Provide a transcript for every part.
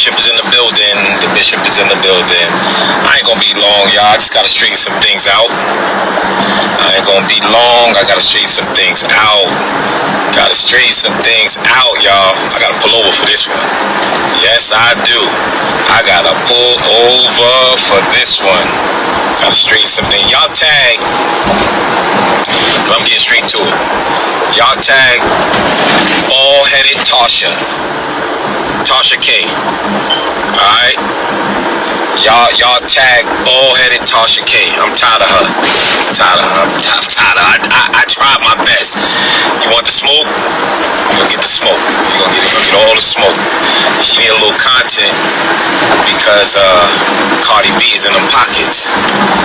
bishop is in the building. The bishop is in the building. I ain't gonna be long, y'all. I just gotta straighten some things out. I ain't gonna be long. I gotta straighten some things out. Gotta straighten some things out, y'all. I gotta pull over for this one. Yes, I do. I gotta pull over for this one. Gotta straighten some things. Y'all tag. Cause I'm getting straight to it. Y'all tag bald-headed Tasha. Tasha K. Alright? Y'all tag bald-headed Tasha K. I'm tired of her. I'm tired of her. I tried my best. You want the smoke? You're gonna get the smoke. You're gonna get all the smoke. She need a little content because Cardi B is in them pockets.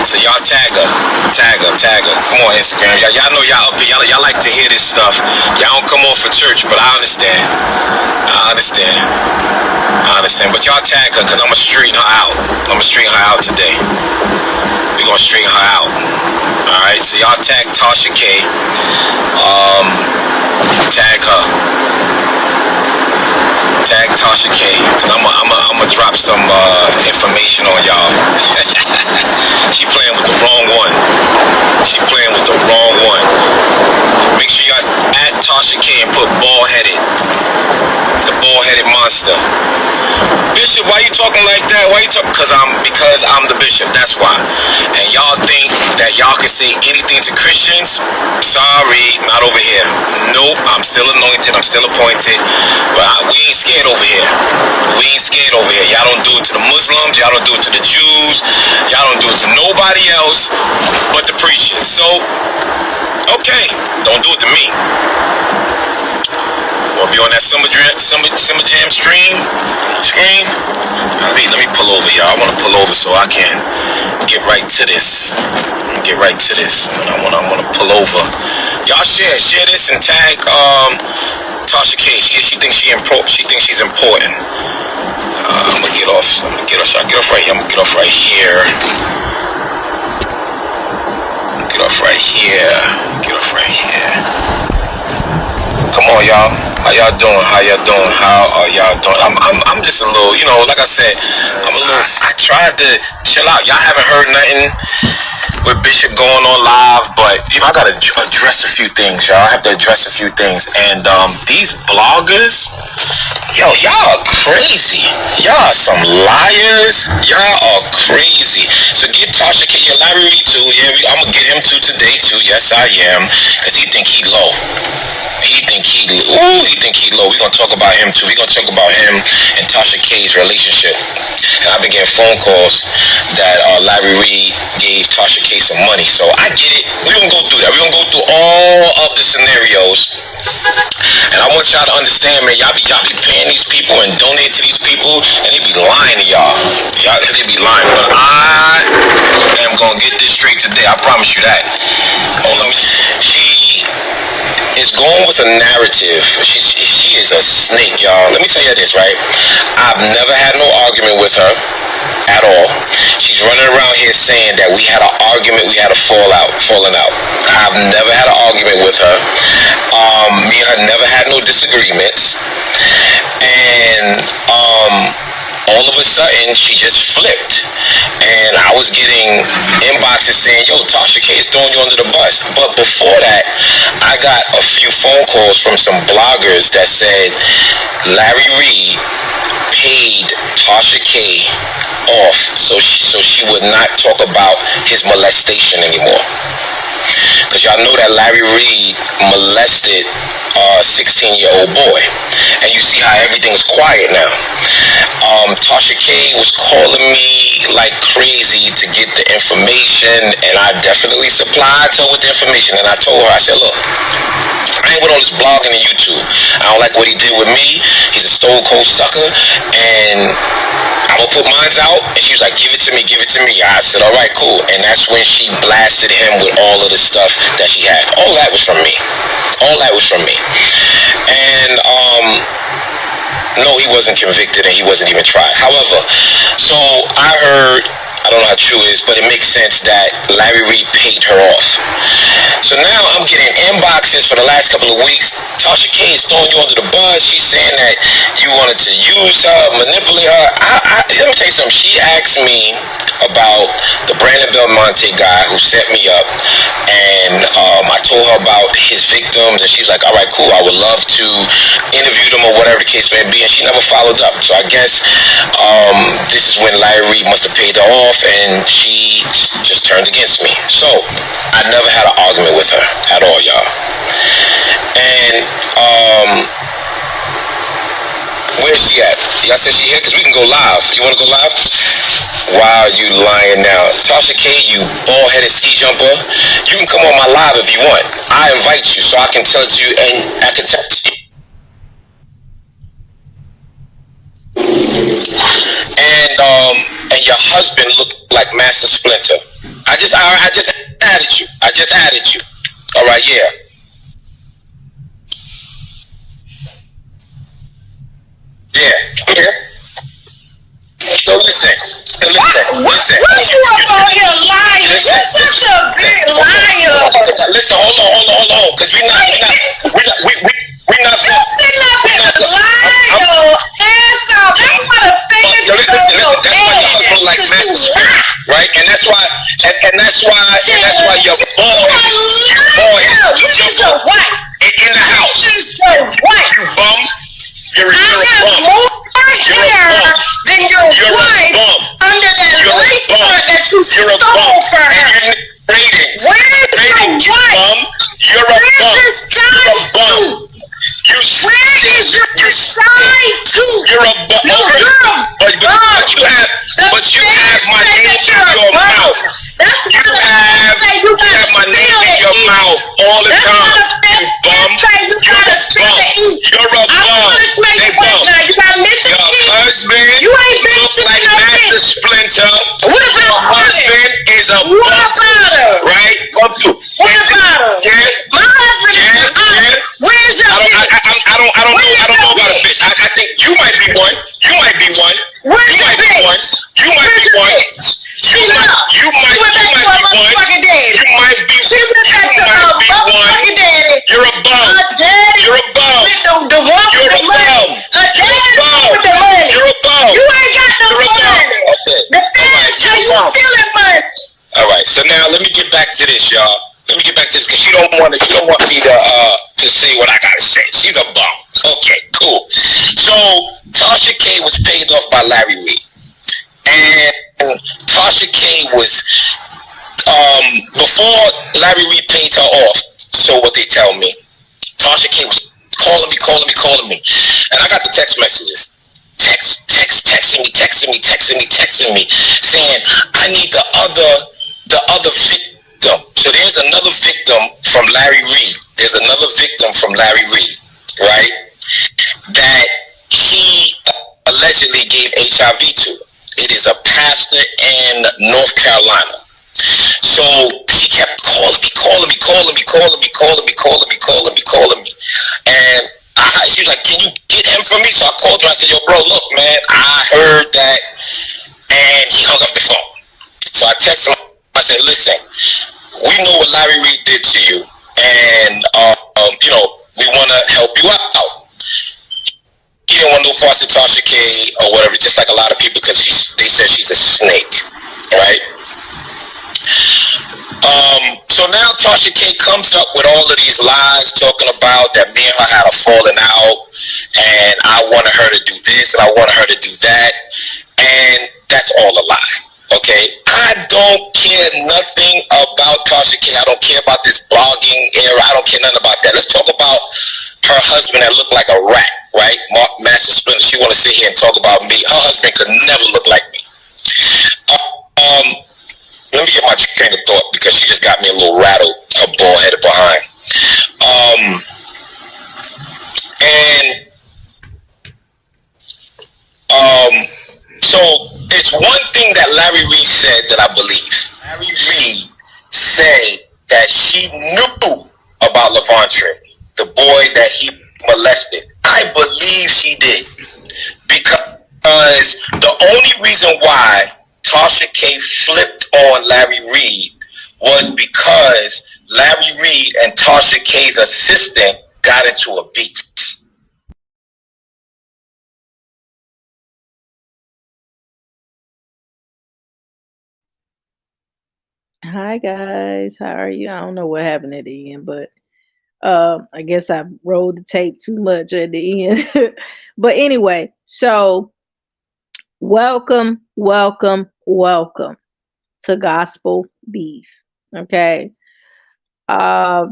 So y'all tag her. Come on, Instagram. Y'all know y'all up here. Y'all like to hear this stuff. Y'all don't come on for church, but I understand. But y'all tag her because I'm gonna straighten her out. Today. We're gonna straighten her out. Alright, so y'all tag Tasha K. Tag her. Tag Tasha K. Cause I'm gonna drop some information on y'all. She playing with the wrong one. Make sure y'all add Tasha K and put bald-headed. The bald-headed monster. Bishop, why you talking like that? Because I'm the bishop. That's why. And y'all think that y'all can say anything to Christians? Sorry, not over here. Nope, I'm still anointed. I'm still appointed. But we ain't scared over here. Y'all don't do it to the Muslims. Y'all don't do it to the Jews. Y'all don't do it to nobody else but the preachers. So, okay, don't do it to me. Wanna be on that Summer Jam screen? Let me pull over, y'all. I wanna pull over so I can get right to this. I wanna pull over. Y'all share this and tag Tasha K. She thinks she's important. I'm gonna get off. Should I get off right here? I'm gonna get off right here. Come on, y'all. How y'all doing? I'm just a little, like I said, I tried to chill out. Y'all haven't heard nothing with Bishop going on live, but I gotta address a few things, y'all. I have to address a few things. And these bloggers, y'all are crazy. Y'all are some liars. Y'all are crazy. So get Tasha K. Yeah, Larry Reed too. Yeah, I'm gonna get him too today too. Yes, I am, cause he think he low. He think he low. We're gonna talk about him too. We're gonna talk about him and Tasha K's relationship. And I've been getting phone calls that Larry Reed gave Tasha K some money. So I get it. We're gonna go through that. We're gonna go through all of the scenarios. And I want y'all to understand, man, y'all be paying these people and donate to these people, and they be lying to y'all. They be lying. But I am gonna get this straight today. I promise you that. She is going with a narrative. She is a snake, y'all. Let me tell you this, right? I've never had no argument with her at all. She's running around here saying that we had an argument, we had a falling out. I've never had an argument with her. Me and her never had no disagreements. And all of a sudden, she just flipped. And I was getting inboxes saying, yo, Tasha K is throwing you under the bus. But before that, I got a few phone calls from some bloggers that said Larry Reed paid Tasha K off so she would not talk about his molestation anymore. Because y'all know that Larry Reed molested a 16-year-old boy. And you see how everything is quiet now. Tasha K was calling me like crazy to get the information, and I definitely supplied her with the information. And I told her, I said, look, I ain't with all this blogging and YouTube. I don't like what he did with me. He's a stone cold sucker, and I'm gonna put mine out. And she was like, give it to me. I said, all right, cool. And that's when she blasted him with all of the stuff that she had. All that was from me. And no, he wasn't convicted and he wasn't even tried. However, so I I don't know how true it is, but it makes sense that Larry Reid paid her off. So now I'm getting inboxes for the last couple of weeks. Tasha K is throwing you under the bus. She's saying that you wanted to use her, manipulate her. Let me tell you something. She asked me about the Brandon Belmonte guy who set me up, and I told her about his victims, and she was like, all right, cool, I would love to interview them or whatever the case may be, and she never followed up. So I guess this is when Larry Reid must have paid her off, and she just turned against me. So I never had an argument with her at all, y'all. And where's she at? Y'all said she here because we can go live. You want to go live? Wow, you lying now. Tasha K, you bald-headed ski jumper. You can come on my live if you want. I invite you so I can tell it to you, and I can tell you. And your husband looked like Master Splinter. I just added you. All right, yeah. Yeah. So listen. What you up on here lying? You're such a big liar. Listen, hold on, because we're not. You sitting up here lying your ass off. That's what a fan is. Listen. That's why your husband like Master Splinter, right? And that's why your boy, you just a wife in the house. You just a wife. You bum. You're a have bum. more hair than your wife under that lace skirt that you stole from her. Ratings. Where's your wife? You're a bum. Where's your side tooth? Where is your side tooth? You're a bum. No, But you have my name in your mouth. That's You have my name in your mouth all the time. You bum. You're a bum. Say bum. Your husband looks like Master Splinter. What about your husband is a what about her? Right? What about her? Yeah. My husband is where's your I don't know about a bitch. I think you might be one. You might be one. Where's you might be one. You might be one. You might be one. Daddy. You might be one. Daddy. You're a bum. You're a bum. The one with the money. With the money. You're a bum. You ain't got no money. Okay. The feds are you stealing money. All right. So now let me get back to this, y'all. Let me get back to this because she don't want me to say what I gotta say. She's a bum. Okay, cool. So Tasha K was paid off by Larry Reid, and Tasha K was before Larry Reid paid her off. So what they tell me, Tasha K was calling me, and I got the text messages. Texting me, saying I need the other victim. So there's another victim from Larry Reid. Right? That he allegedly gave HIV to. It is a pastor in North Carolina. So she kept calling me. And she was like, can you get him for me? So I called her. I said, yo, bro, look, man, I heard that. And he hung up the phone. So I texted him. I said, listen, we know what Larry Reid did to you. And, we want to help you out. He didn't want no parts of Tasha K or whatever, just like a lot of people, because they said she's a snake, right? So now Tasha K comes up with all of these lies talking about that me and her had a falling out, and I wanted her to do this and I wanted her to do that, and that's all a lie. Okay, I don't care nothing about Tasha K. I don't care about this blogging era. I don't care nothing about that. Let's talk about her husband that looked like a rat, right? Master Splinter. She want to sit here and talk about me. Her husband could never look like me. Let me get my train of thought because she just got me a little rattled, her bald headed behind. So it's one thing that Larry Reid said that I believe. Larry Reid said that she knew about Levontre, the boy that he molested. I believe she did, because the only reason why Tasha K flipped on Larry Reed was because Larry Reed and Tasha K's assistant got into a beef. Hi guys, how are you? I don't know what happened at the end, but I guess I rolled the tape too much at the end. But anyway, so welcome, welcome, welcome to Gospel Beef. Okay.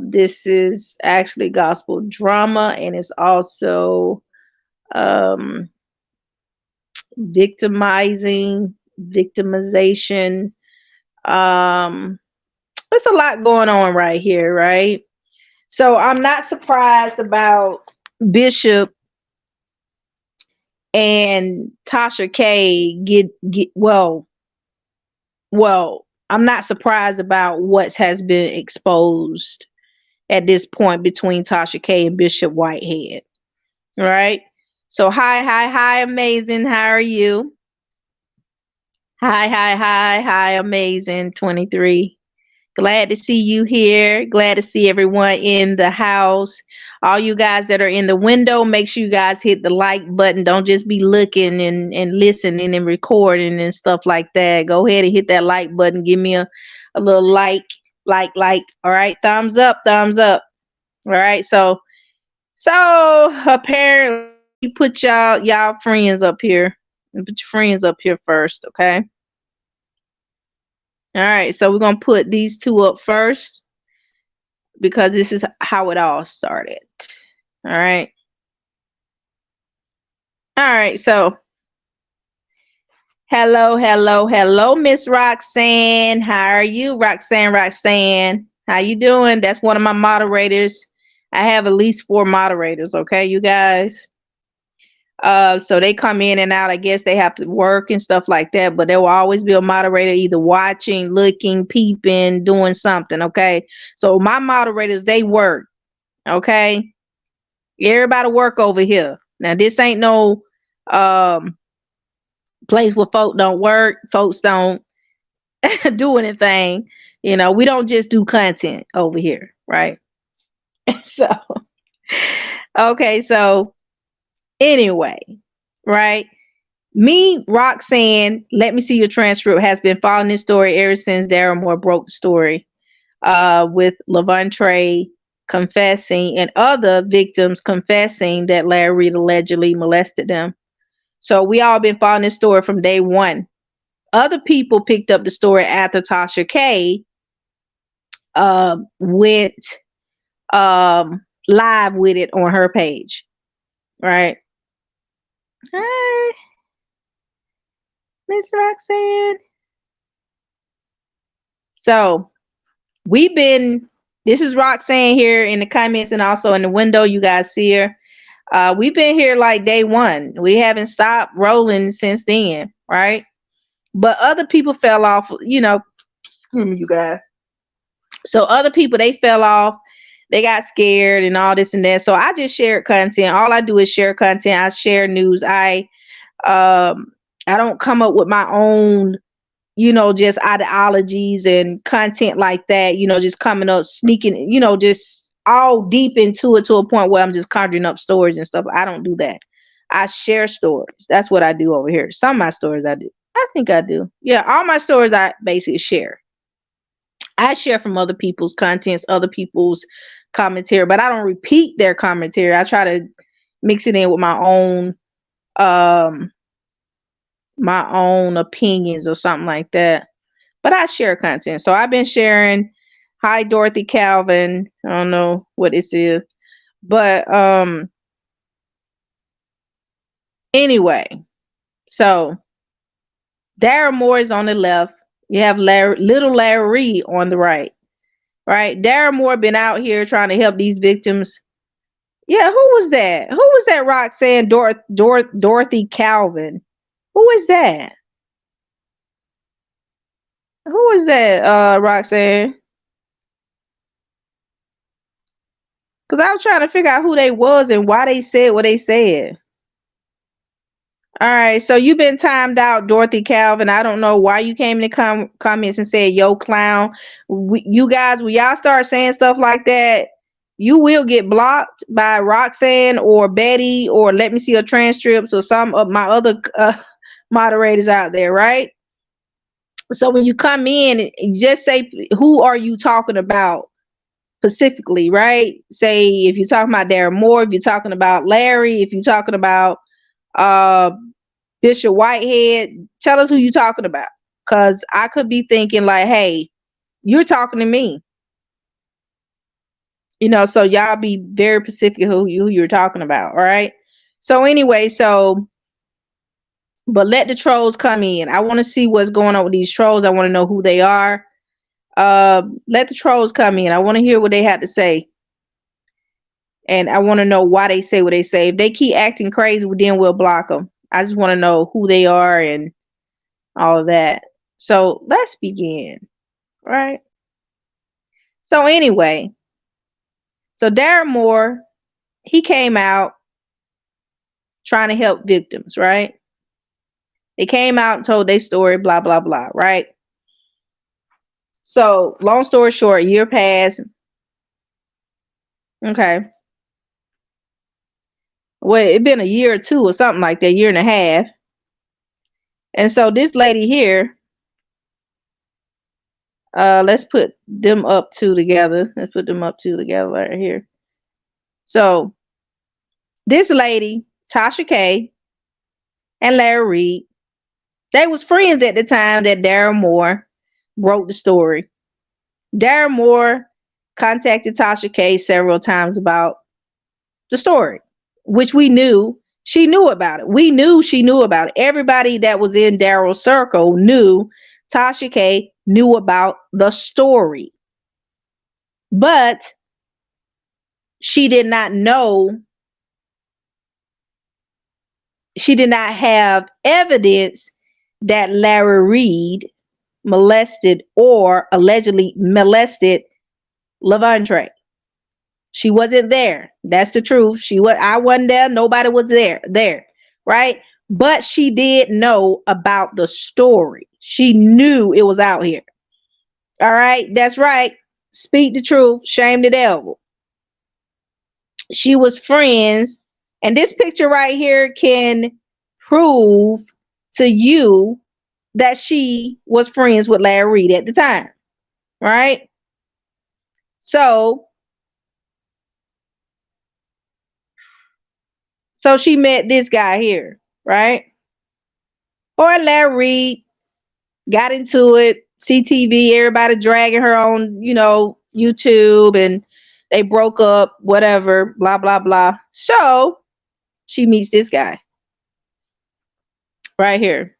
This is actually gospel drama and it's also um victimization. Um there's a lot going on right here, right? So I'm not surprised about Bishop and Tasha K get I'm not surprised about what has been exposed at this point between Tasha K and Bishop Whitehead. Right? So hi, amazing. How are you? Hi, amazing 23. Glad to see you here. Glad to see everyone in the house. All you guys that are in the window, make sure you guys hit the like button. Don't just be looking and listening and recording and stuff like that. Go ahead and hit that like button. Give me a little like. All right. Thumbs up, thumbs up. All right. So apparently let me put y'all friends up here. Put your friends up here first, okay? All right, so we're gonna put these two up first because this is how it all started. All right. All right, so hello, Miss Roxanne. How are you, Roxanne? How you doing? That's one of my moderators. I have at least 4 moderators, okay, you guys. So they come in and out. I guess they have to work and stuff like that, but there will always be a moderator either watching, looking, peeping, doing something. Okay. So my moderators, they work. Okay. Everybody work over here. Now this ain't no um place where folk don't work, folks don't do anything. You know, we don't just do content over here, right? So okay, so anyway, right? Me, Roxanne, let me see your transcript, has been following this story ever since Daryl Moore broke the story with Levante confessing and other victims confessing that Larry Reed allegedly molested them. So we all been following this story from day one. Other people picked up the story after Tasha K went live with it on her page, right? Hi, Miss Roxanne. So this is Roxanne here in the comments and also in the window. You guys see her. We've been here like day one. We haven't stopped rolling since then, right? But other people fell off, excuse me, you guys. So other people, they fell off. They got scared and all this and that. So I just shared content. All I do is share content. I share news. Um I don't come up with my own just ideologies and content like that, just coming up, sneaking, just all deep into it to a point where I'm just conjuring up stories and stuff. I don't do that. I share stories. That's what I do over here. Some of my stories I do. I think I do. Yeah, all my stories I basically share. I share from other people's contents, other people's commentary, but I don't repeat their commentary. I try to mix it in with um my own opinions or something like that. But I share content. So I've been sharing. Hi, Dorothy Calvin. I don't know what this is. But anyway, so Daryl Moore is on the left. You have little Larry on the right. Right? Daryl Moore been out here trying to help these victims. Yeah, who was that? Who was that Roxanne Dorothy Calvin? Who is that? Who is that, Roxanne? Because I was trying to figure out who they was and why they said what they said. All right, so you've been timed out, Dorothy Calvin. I don't know why you came in the comments and said, "Yo, clown." You guys, when y'all start saying stuff like that, you will get blocked by Roxanne or Betty or Let Me See Your Transcripts or some of my other moderators out there, right? So when you come in, just say, "Who are you talking about?" specifically, right? Say if you're talking about Darren Moore, if you're talking about Larry, if you're talking about uh Bishop Whitehead, tell us who you're talking about. Cause I could be thinking like, hey, you're talking to me. So y'all be very specific who you're talking about, all right? So anyway, but let the trolls come in. I want to see what's going on with these trolls. I want to know who they are. Let the trolls come in. I want to hear what they had to say. And I want to know why they say what they say. If they keep acting crazy, then we'll block them. I just want to know who they are and all of that. So let's begin, right? So anyway, so Darren Moore, he came out trying to help victims, right? They came out and told their story, blah, blah, blah, right? So long story short, a year passed. Okay. Well, it been a year or two or something like that, year and a half. And so this lady here, let's put them up two together. Let's put them up two together right here. So this lady, Tasha K and Larry Reed, they was friends at the time that Darren Moore wrote the story. Darren Moore contacted Tasha K several times about the story, which we knew she knew about it. We knew she knew about it. Everybody that was in Darryl's circle knew Tasha K knew about the story. But she did not know, she did not have evidence that Larry Reed molested or allegedly molested Lavontre. She wasn't there. That's the truth. I wasn't there. Nobody was there, right? But she did know about the story. She knew it was out here. All right, that's right. Speak the truth. Shame the devil. She was friends, and this picture right here can prove to you that she was friends with Larry Reed at the time, right? So she met this guy here, right? Or Larry Reed got into it, CTV, everybody dragging her on, YouTube, and they broke up, whatever, blah, blah, blah. So she meets this guy right here.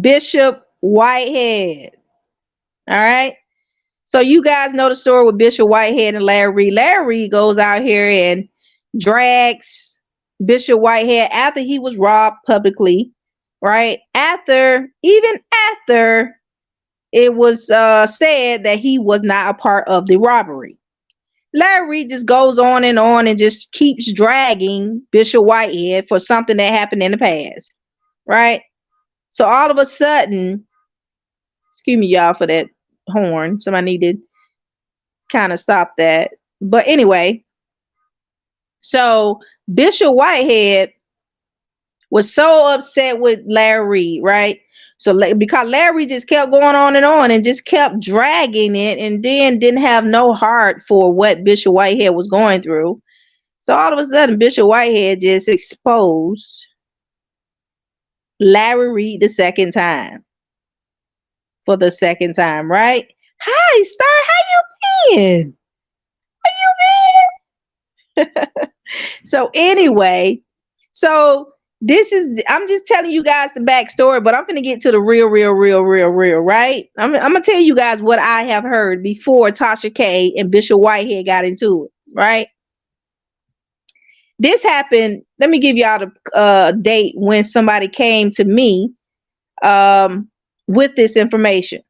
Bishop Whitehead. All right. So you guys know the story with Bishop Whitehead and Larry Reed. Larry Reed goes out here and drags Bishop Whitehead after he was robbed publicly, right? Even after it was said that he was not a part of the robbery. Larry Reed just goes on and just keeps dragging Bishop Whitehead for something that happened in the past, right? So all of a sudden, excuse me, y'all, for that horn. Somebody need to kind of stop that. But anyway, so Bishop Whitehead was so upset with Larry Reed, right? So because Larry just kept going on and just kept dragging it, and then didn't have no heart for what Bishop Whitehead was going through. So all of a sudden, Bishop Whitehead just exposed Larry Reed the second time. For the second time, right? Hi, Star, how you been? How you been? So anyway, I'm just telling you guys the backstory, but I'm gonna get to the real, right? I'm gonna tell you guys what I have heard before Tasha K and Bishop Whitehead got into it, right? This happened. Let me give y'all the date when somebody came to me with this information.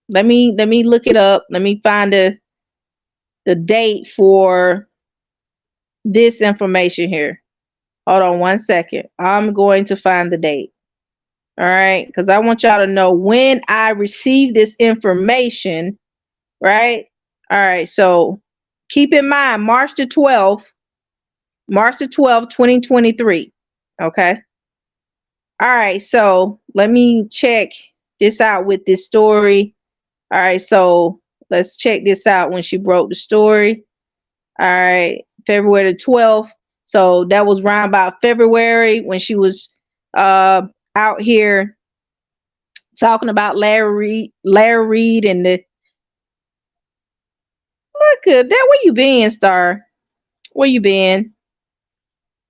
Let me look it up. Let me find the date for this information here. Hold on one second. I'm going to find the date. All right, because I want y'all to know when I received this information. Right. All right. So keep in mind, March the 12th, 2023. Okay. All right. So let me check this out with this story. All right. So let's check this out when she broke the story. All right. February the 12th. So that was around about February when she was out here talking about Larry Reed and the look at that. Where you been, Star? Where you been?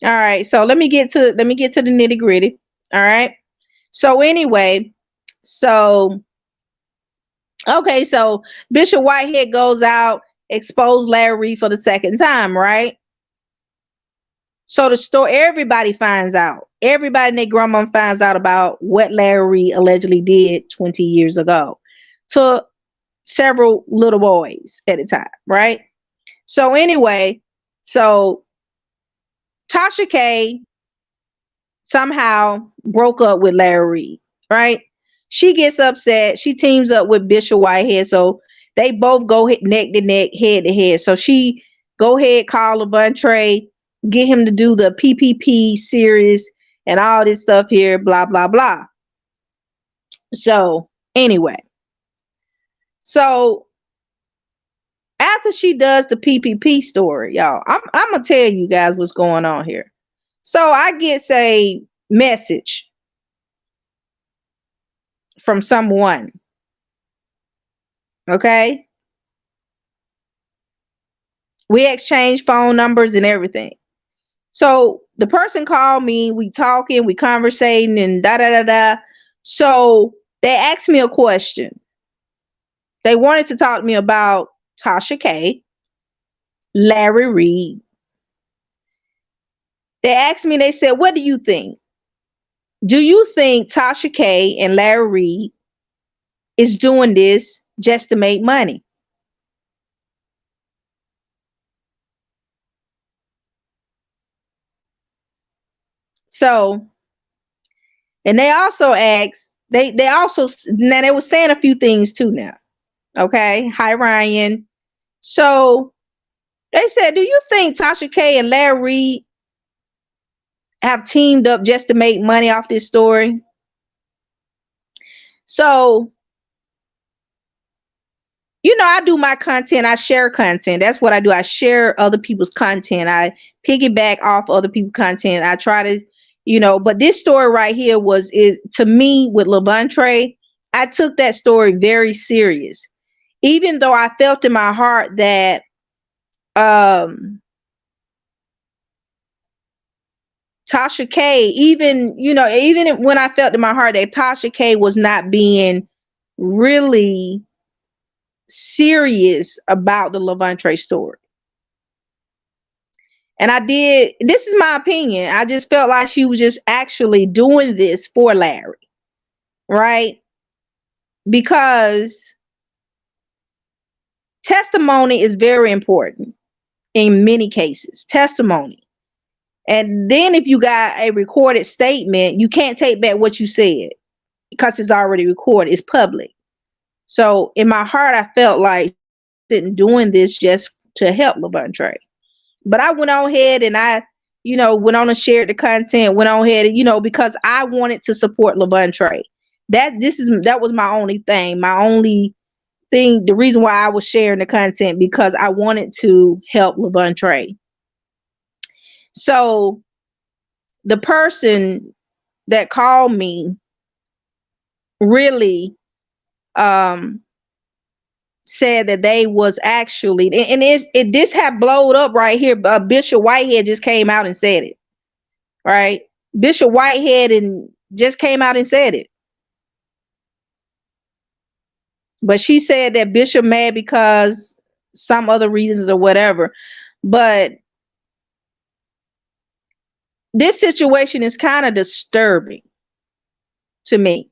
All right. So let me get to the nitty gritty. All right. So anyway, so okay, so Bishop Whitehead goes out, expose Larry Reed for the second time, right? So the story, everybody finds out. Everybody and their grandma finds out about what Larry Reed allegedly did 20 years ago to several little boys at the time, right? So anyway, so Tasha K somehow broke up with Larry Reed, right? She gets upset. She teams up with Bishop Whitehead. So they both go neck to neck, head to head. So she go ahead, call Levante, get him to do the PPP series and all this stuff here, blah, blah, blah. So anyway, so after she does the PPP story, y'all, I'm going to tell you guys what's going on here. So I get a message from someone. Okay. We exchange phone numbers and everything. So the person called me, we talking, we conversating and da da da da. So they asked me a question. They wanted to talk to me about Tasha K, Larry Reed. They asked me, they said, what do you think? Do you think Tasha K and Larry Reed is doing this just to make money? So, and they also asked, they also, now they were saying a few things too now. Okay. Hi, Ryan. So they said, do you think Tasha K and Larry Reed have teamed up just to make money off this story? So, I do my content. I share content. That's what I do. I share other people's content. I piggyback off other people's content. I try to, but this story right here is to me with Levante, I took that story very serious. Even though I felt in my heart that Tasha K, even when I felt in my heart that Tasha K was not being really serious about the Levante story. And this is my opinion. I just felt like she was just actually doing this for Larry, right? Because testimony is very important in many cases. Testimony. And then if you got a recorded statement, you can't take back what you said because it's already recorded. It's public. So in my heart, I felt like doing this just to help Levante. But I went on ahead and I, went on and shared the content, went on ahead and, because I wanted to support Levante. That was my only thing. My only thing, the reason why I was sharing the content, because I wanted to help Levante. So the person that called me really said that they was actually, and this had blowed up right here. Bishop Whitehead just came out and said it, right? Bishop Whitehead and just came out and said it. But she said that Bishop mad because some other reasons or whatever. But this situation is kind of disturbing to me.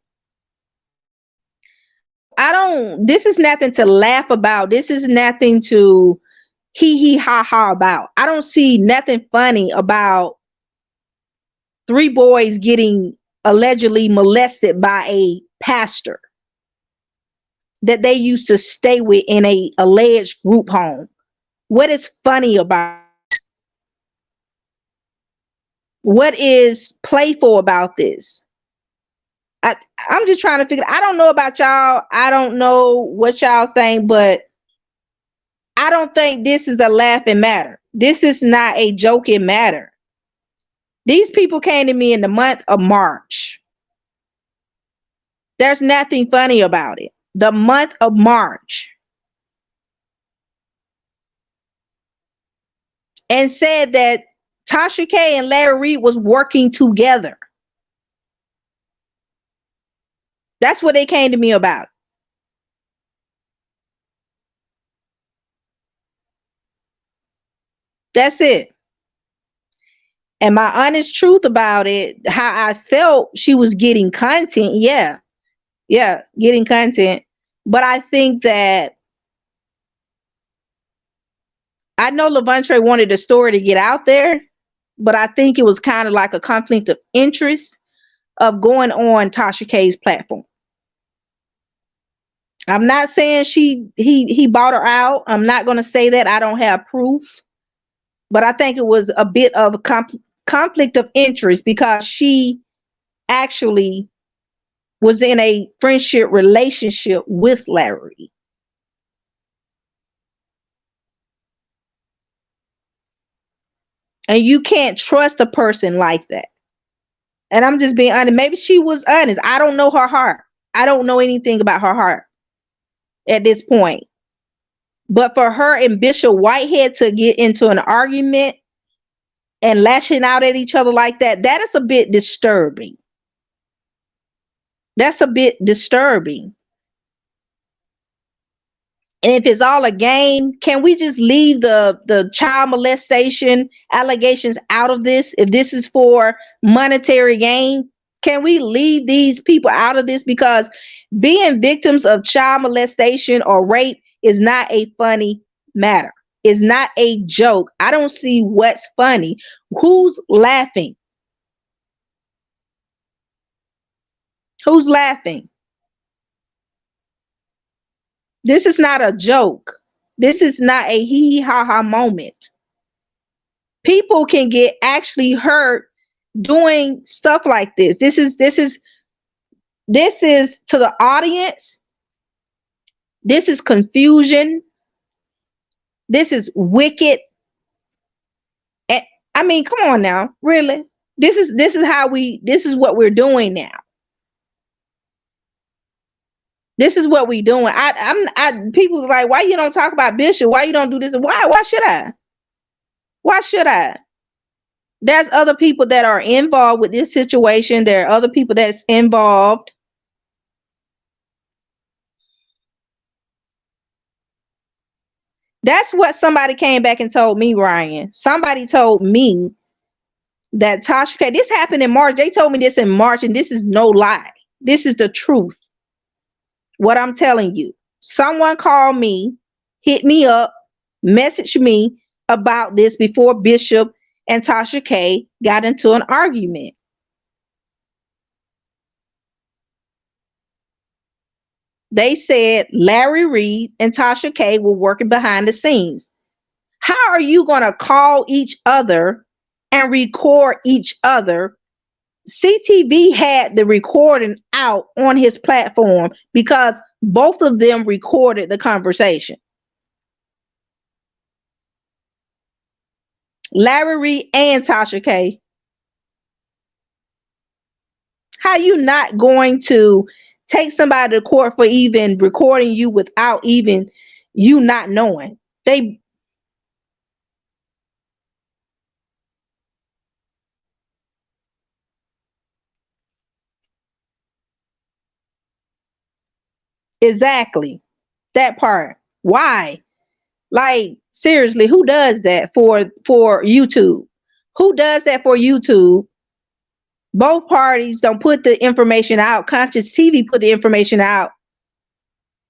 This is nothing to laugh about. This is nothing to, hee ha ha about. I don't see nothing funny about 3 boys getting allegedly molested by a pastor that they used to stay with in a alleged group home. What is funny about? What is playful about this? I'm just trying to figure. I don't know about y'all. I don't know what y'all think, but I don't think this is a laughing matter. This is not a joking matter. These people came to me in the month of March. There's nothing funny about it. The month of March. And said that Tasha K and Larry Reid was working together. That's what they came to me about. That's it. And my honest truth about it, how I felt she was getting content. Yeah, getting content. But I think that I know Levante wanted the story to get out there, but I think it was kind of like a conflict of interest of going on Tasha K's platform. I'm not saying he bought her out. I'm not going to say that. I don't have proof. But I think it was a bit of a conflict of interest because she actually was in a friendship relationship with Larry. And you can't trust a person like that. And I'm just being honest. Maybe she was honest. I don't know her heart. I don't know anything about her heart at this point. But for her and Bishop Whitehead to get into an argument and lashing out at each other like that, that is a bit disturbing. That's a bit disturbing. And if it's all a game, can we just leave the child molestation allegations out of this? If this is for monetary gain, can we leave these people out of this? Because being victims of child molestation or rape is not a funny matter. It's not a joke. I don't see what's funny. Who's laughing? Who's laughing? This is not a joke. This is not a hee ha ha moment. People can get actually hurt doing stuff like this. This is to the audience. This is confusion. This is wicked. And I mean, come on now, really. This is what we're doing now. This is what we doing. People's like, why you don't talk about Bishop? Why you don't do this? Why should I? Why should I? There's other people that are involved with this situation. There are other people that's involved. That's what somebody came back and told me, Ryan. Somebody told me that Tasha K, this happened in March. They told me this in March, and this is no lie. This is the truth. What I'm telling you. Someone called me, hit me up, messaged me about this before Bishop and Tasha K got into an argument. They said Larry Reid and Tasha K were working behind the scenes. How are you going to call each other and record each other? CTV had the recording out on his platform because both of them recorded the conversation. Larry Reid and Tasha K. How you not going to take somebody to court for even recording you without even you not knowing? Exactly. That part. Why? Like, seriously, who does that for YouTube? Who does that for YouTube? Both parties don't put the information out. Conscious TV put the information out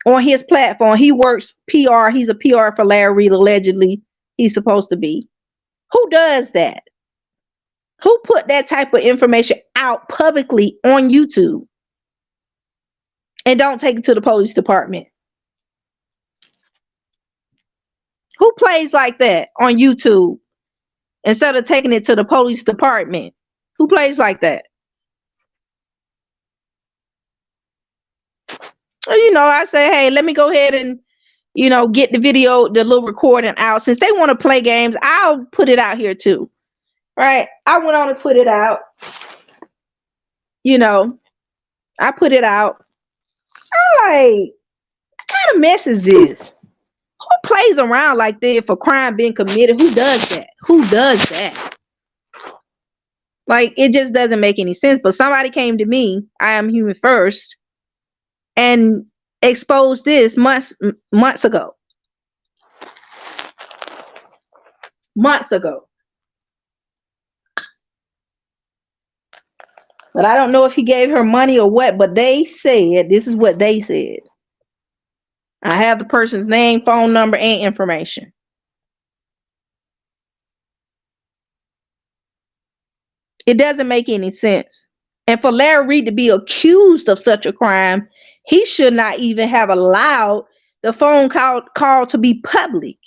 on his platform. He works PR. He's a PR for Larry Reid, allegedly. he's supposed to be. Who does that? Who put that type of information out publicly on YouTube and don't take it to the police department? Who plays like that on YouTube instead of taking it to the police department? Who plays like that? I say, hey, let me go ahead and, get the video, the little recording out. Since they want to play games, I'll put it out here too. Right? I went on to put it out. I put it out. I'm like, what kind of mess is this? Who plays around like that if a crime being committed? Who does that? Who does that? Like, it just doesn't make any sense. But somebody came to me, I Am Human First, and exposed this months ago. Months ago. But I don't know if he gave her money or what, but they said, this is what they said. I have the person's name, phone number, and information. It doesn't make any sense. And for Larry Reed to be accused of such a crime, he should not even have allowed the phone call to be public.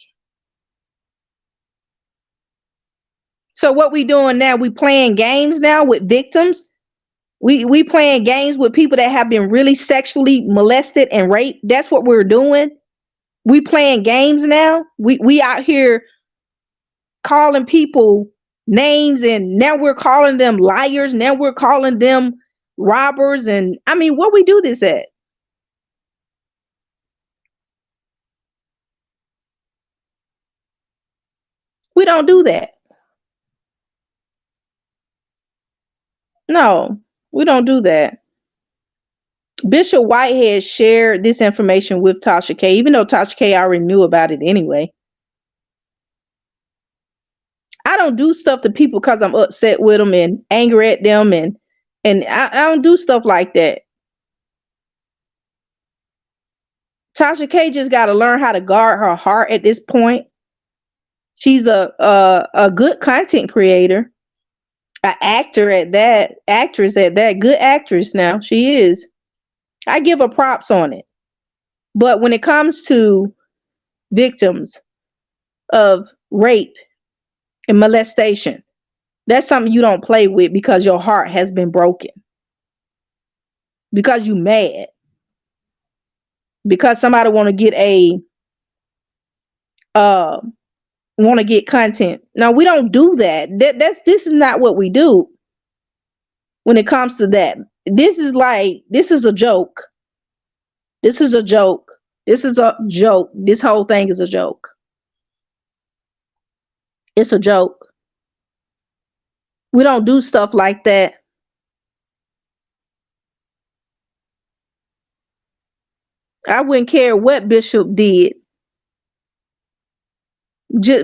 So what we doing now? We playing games now with victims. We playing games with people that have been really sexually molested and raped. That's what we're doing. We playing games now. We out here calling people names, and now we're calling them liars. Now we're calling them robbers. And I mean, what we do this at? We don't do that. No, we don't do that. Bishop Whitehead shared this information with Tasha K, even though Tasha K already knew about it anyway. I don't do stuff to people because I'm upset with them and angry at them, and I don't do stuff like that. Tasha K just got to learn how to guard her heart at this point. She's a good content creator, an actor at that, actress at that, good actress now. She is. I give her props on it. But when it comes to victims of rape and molestation, that's something you don't play with because your heart has been broken. Because you mad. Because somebody want to get content. No, we don't do that. This is not what we do when it comes to that. This is a joke. This is a joke. This is a joke. This whole thing is a joke. It's a joke. We don't do stuff like that. I wouldn't care what Bishop did.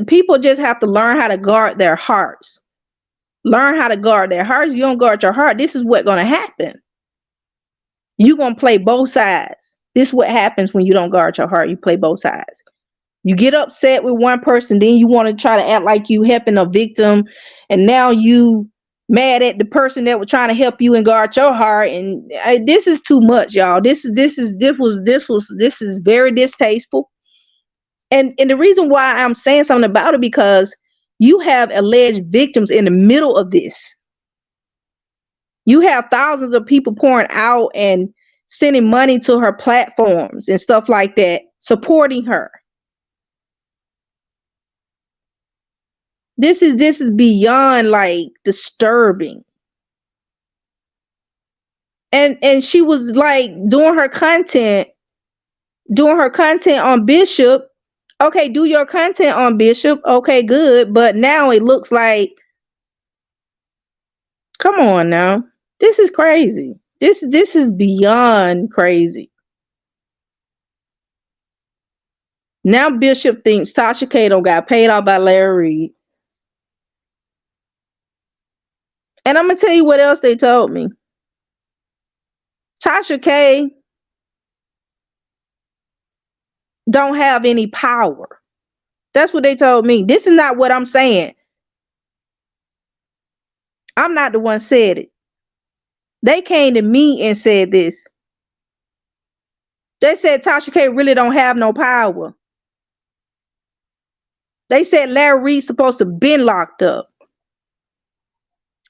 People just have to learn how to guard their hearts. Learn how to guard their hearts. You don't guard your heart, this is what's going to happen. You're going to play both sides. This is what happens when you don't guard your heart. You play both sides. You get upset with one person, then you want to try to act like you helping a victim, and now you mad at the person that was trying to help you and guard your heart. And this is too much, y'all. This is very distasteful. And the reason why I'm saying something about it, because you have alleged victims in the middle of this. You have thousands of people pouring out and sending money to her platforms and stuff like that, supporting her. This is beyond like disturbing. And she was like doing her content on Bishop. Okay, do your content on Bishop. Okay, good. But now it looks like, come on now. This is crazy. This is beyond crazy. Now Bishop thinks Tasha K don't got paid off by Larry Reed. And I'm going to tell you what else they told me. Tasha K don't have any power. That's what they told me. This is not what I'm saying. I'm not the one said it. They came to me and said this. They said Tasha K really don't have no power. They said Larry Reed's supposed to been locked up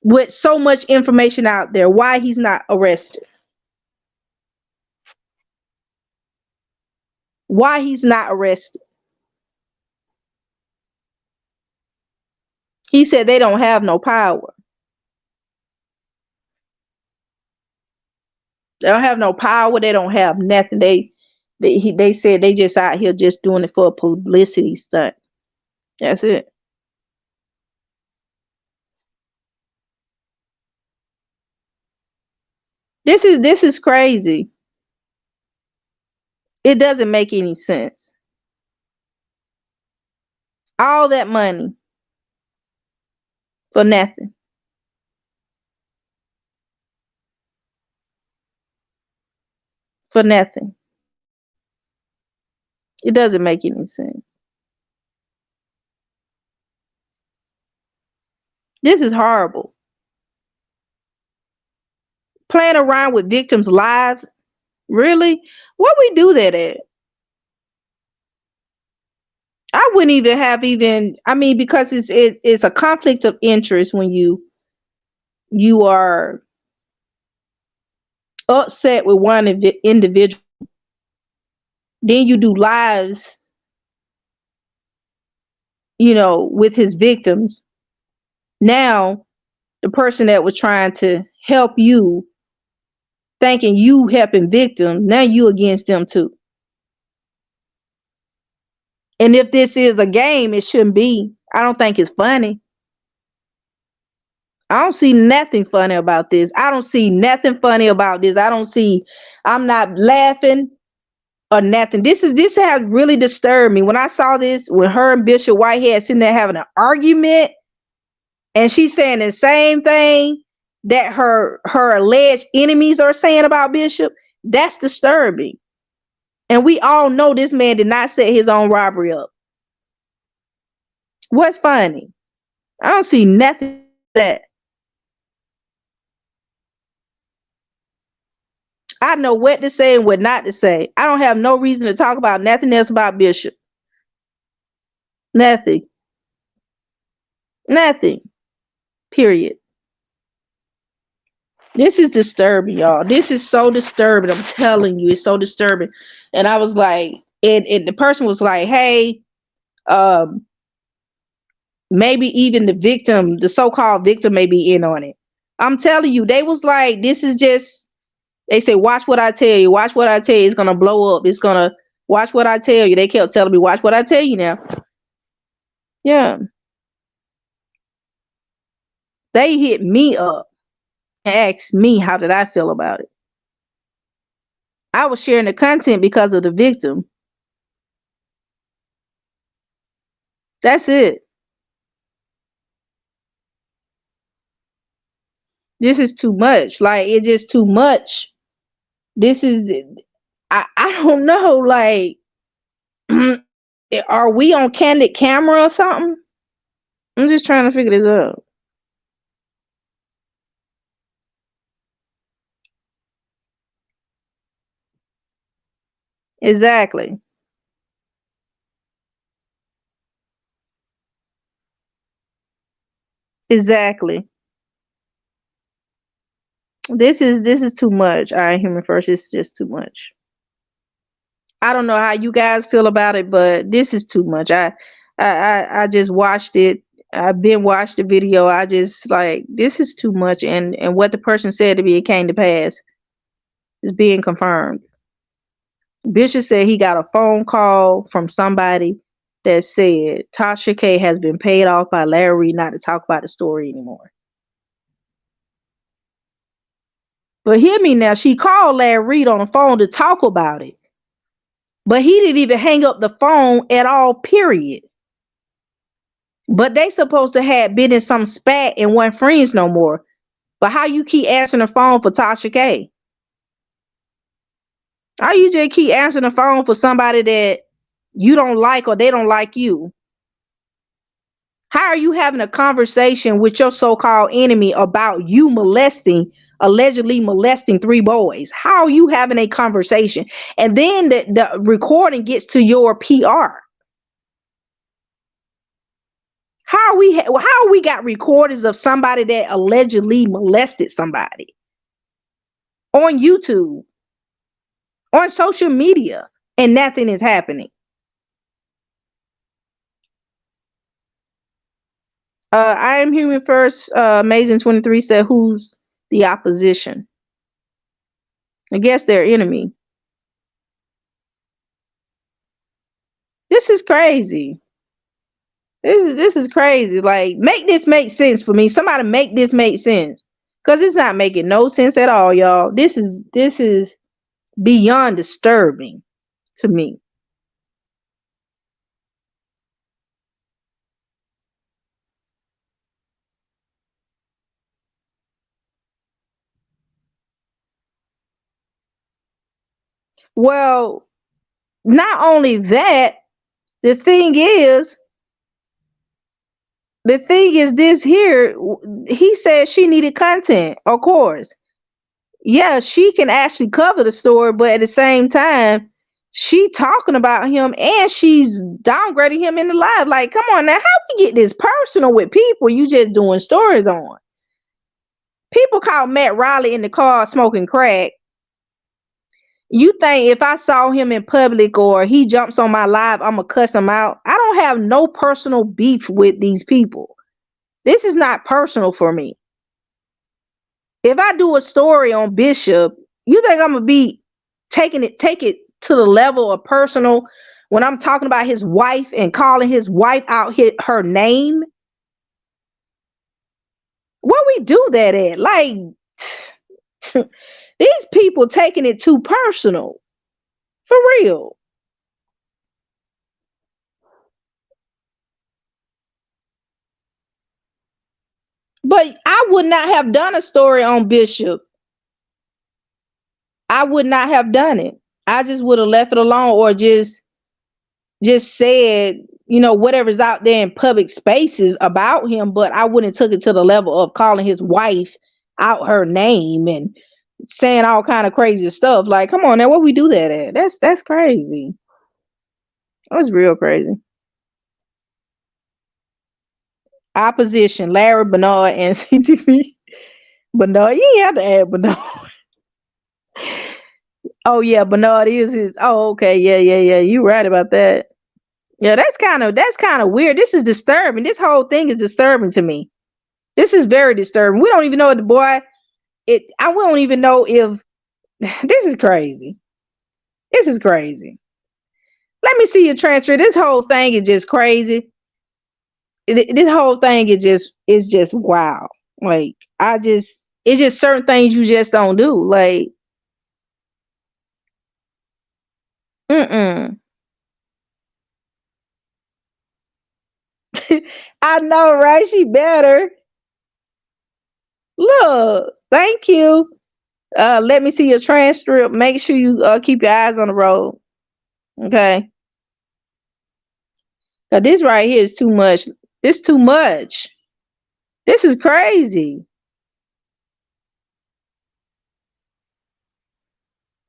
with so much information out there. Why he's not arrested? Why he's not arrested? He said they don't have no power. They don't have no power. They don't have nothing. They said they just out here just doing it for a publicity stunt. That's it. This is crazy. It doesn't make any sense. All that money for nothing. For nothing. It doesn't make any sense. This is horrible. Playing around with victims' lives. Really? What we do that at? I wouldn't even have even. I mean, because it's a conflict of interest when you are upset with one individual, then you do lives, with his victims. Now, the person that was trying to help you, thinking you helping victims, now you against them too. And if this is a game, it shouldn't be. I don't think it's funny. I don't see nothing funny about this. I don't see nothing funny about this. I'm not laughing or nothing. This has really disturbed me. When I saw this, when her and Bishop Whitehead sitting there having an argument, and she's saying the same thing that her alleged enemies are saying about Bishop, that's disturbing. And we all know this man did not set his own robbery up. What's funny? I don't see nothing that. I know what to say and what not to say. I don't have no reason to talk about nothing else about Bishop. Nothing. Nothing. Period. This is disturbing, y'all. This is so disturbing. I'm telling you, it's so disturbing. And I was like, and the person was like, hey, maybe even the victim, the so-called victim, may be in on it. I'm telling you, they was like, this is just, they say, watch what I tell you. Watch what I tell you. It's going to blow up. It's going to, watch what I tell you. They kept telling me, watch what I tell you now. Yeah. They hit me up and asked me, how did I feel about it? I was sharing the content because of the victim. That's it. This is too much. Like, it's just too much. This is, I don't know. Like, are we on candid camera or something? I'm just trying to figure this out. Exactly. Exactly. This is too much. All right, human first. It's just too much. I don't know how you guys feel about it, but this is too much. I just watched it. I've been watched the video. I just like, this is too much, and what the person said to me, it came to pass. It's being confirmed. Bishop said he got a phone call from somebody that said Tasha K has been paid off by Larry Reed not to talk about the story anymore. But hear me now, she called Larry Reed on the phone to talk about it. But he didn't even hang up the phone at all, period. But they supposed to have been in some spat and weren't friends no more. But how you keep answering the phone for Tasha K? How you just keep answering the phone for somebody that you don't like or they don't like you? How are you having a conversation with your so-called enemy about you allegedly molesting 3 boys? How are you having a conversation? And then the recording gets to your PR. How we got recordings of somebody that allegedly molested somebody on YouTube, on social media, and nothing is happening? I am human first. Amazing 23 said, "Who's the opposition?" I guess their enemy. This is crazy. This is crazy. Like, make this make sense for me. Somebody make this make sense, because it's not making no sense at all, y'all. This is beyond disturbing to me. Well, not only that, the thing is, this here. He said she needed content, of course. Yeah, she can actually cover the story, but at the same time, she talking about him and she's downgrading him in the live. Like, come on now, how we get this personal with people you just doing stories on? People call Matt Riley in the car smoking crack. You think if I saw him in public or he jumps on my live, I'm gonna cuss him out? I don't have no personal beef with these people. This is not personal for me. If I do a story on Bishop, you think I'm gonna be take it to the level of personal when I'm talking about his wife and calling his wife out her name? Where we do that at? Like, these people taking it too personal. For real. But I would not have done a story on Bishop. I would not have done it. I just would have left it alone, or just said, whatever's out there in public spaces about him, but I wouldn't took it to the level of calling his wife out her name and saying all kind of crazy stuff. Like, come on now, what we do that at? That's crazy. That's real crazy. Opposition, Larry, Bernard, and CTV. Bernard, you ain't have to add Bernard. Oh yeah, Bernard is his. Oh, okay, yeah. You right about that. Yeah, that's kind of weird. This is disturbing. This whole thing is disturbing to me. This is very disturbing. We don't even know if the boy. We don't even know if this is crazy. This is crazy. Let me see your transcript. This whole thing is just crazy. This whole thing is just wow. Like, it's just certain things you just don't do. Like, mm. I know, right? She better. Look, thank you. Let me see your transcript. Make sure you keep your eyes on the road. Okay. 'Cause this right here is too much. It's too much. This is crazy.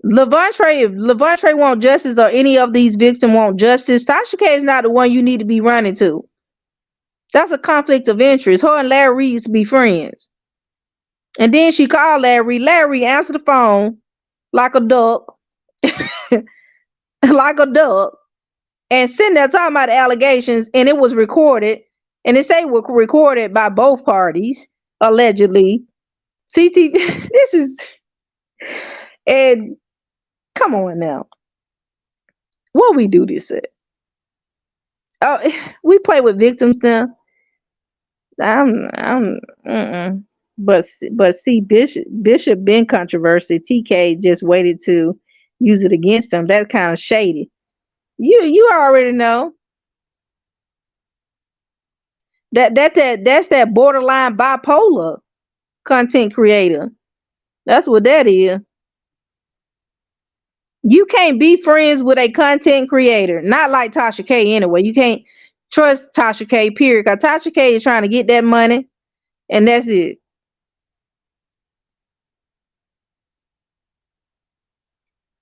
If Levontre want justice or any of these victims want justice, Tasha K is not the one you need to be running to. That's a conflict of interest. Her and Larry Reed used to be friends. And then she called Larry. Larry answered the phone like a duck. Like a duck. And sitting there talking about the allegations, and it was recorded. And they say it was recorded by both parties, allegedly. CT, this is, and come on now. What we do this at? Oh, we play with victims now. I'm. But see, Bishop been controversy. TK just waited to use it against him. That's kind of shady. You already know that's that borderline bipolar content creator. That's what that is. You can't be friends with a content creator. Not like Tasha K anyway. You can't. trust Tasha K. Period. Cause Tasha K is trying to get that money, and that's it.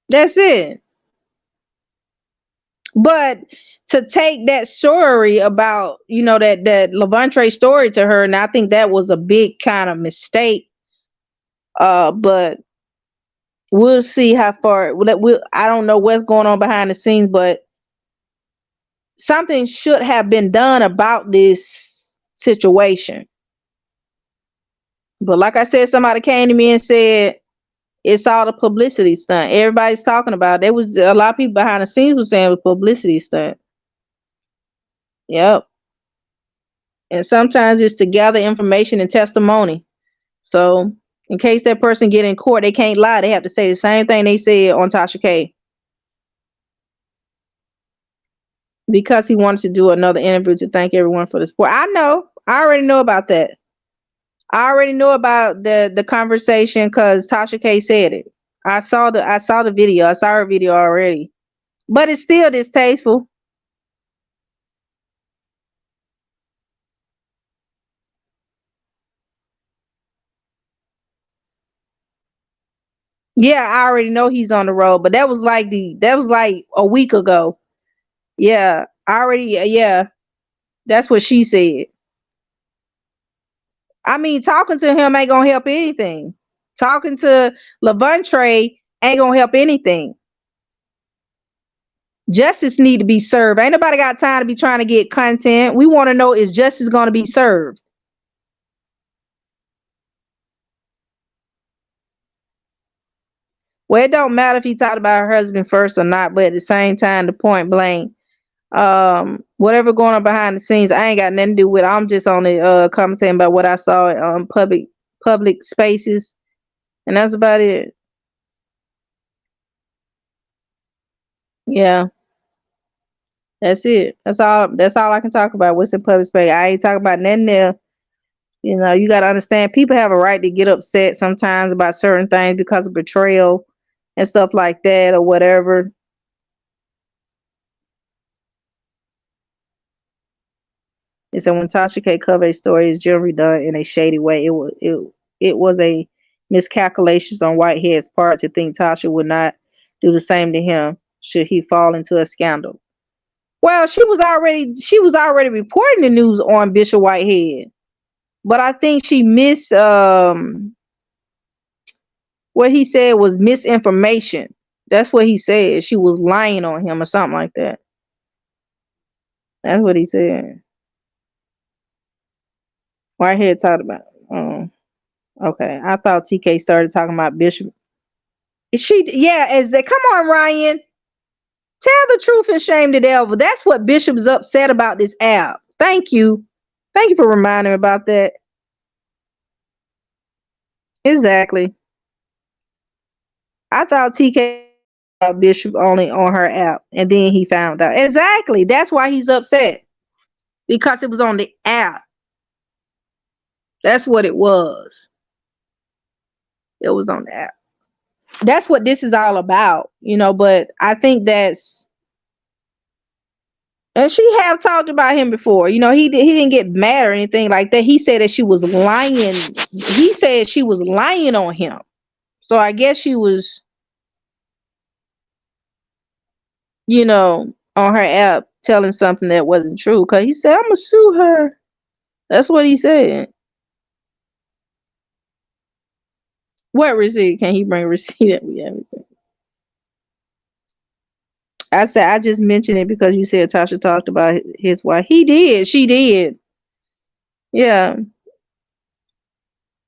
That's it. But to take that story about, that Levante story to her, and I think that was a big kind of mistake. But we'll see how far. I don't know what's going on behind the scenes, but something should have been done about this situation. But like I said, somebody came to me and said it's all the publicity stunt. Everybody's talking about it. There was a lot of people behind the scenes were saying it was publicity stunt. Yep. And sometimes it's to gather information and testimony. So in case that person get in court, they can't lie. They have to say the same thing they said on Tasha K. Because he wanted to do another interview to thank everyone for the support. I know. I already know about that. I already know about the conversation because Tasha K said it. I saw the video. I saw her video already. But it's still distasteful. Yeah, I already know he's on the road, but that was like a week ago. Yeah, I already yeah, that's what she said. I mean, talking to him ain't gonna help anything. Talking to Levante ain't gonna help anything. Justice need to be served. Ain't nobody got time to be trying to get content. We want to know, is justice gonna be served? Well, it don't matter if he talked about her husband first or not, but at the same time, the point blank, whatever going on behind the scenes, I ain't got nothing to do with it. I'm just only commenting about what I saw on public spaces, and that's about it. Yeah, that's it. That's all I can talk about. What's in public space? I ain't talking about nothing there. You got to understand, people have a right to get upset sometimes about certain things because of betrayal and stuff like that or whatever. And so when Tasha K covered a story is generally done in a shady way. It was a miscalculation on Whitehead's part to think Tasha would not do the same to him should he fall into a scandal. Well, she was already reporting the news on Bishop Whitehead, but I think she missed what he said was misinformation. That's what he said. She was lying on him or something like that. That's what he said. Whitehead talked about. Okay, I thought TK started talking about Bishop. Yeah, come on, Ryan. Tell the truth and shame the devil. That's what Bishop's upset about this app. Thank you. Thank you for reminding me about that. Exactly. I thought TK about Bishop only on her app, and then he found out. Exactly. That's why he's upset. Because it was on the app. That's what it was. It was on the app. That's what this is all about, but I think and she have talked about him before. He didn't get mad or anything like that. He said that she was lying. He said she was lying on him. So I guess she was, on her app telling something that wasn't true. Cause he said, I'm gonna sue her. That's what he said. What receipt? Can he bring a receipt that we haven't seen? I said I just mentioned it because you said Tasha talked about his wife. He did. She did. Yeah.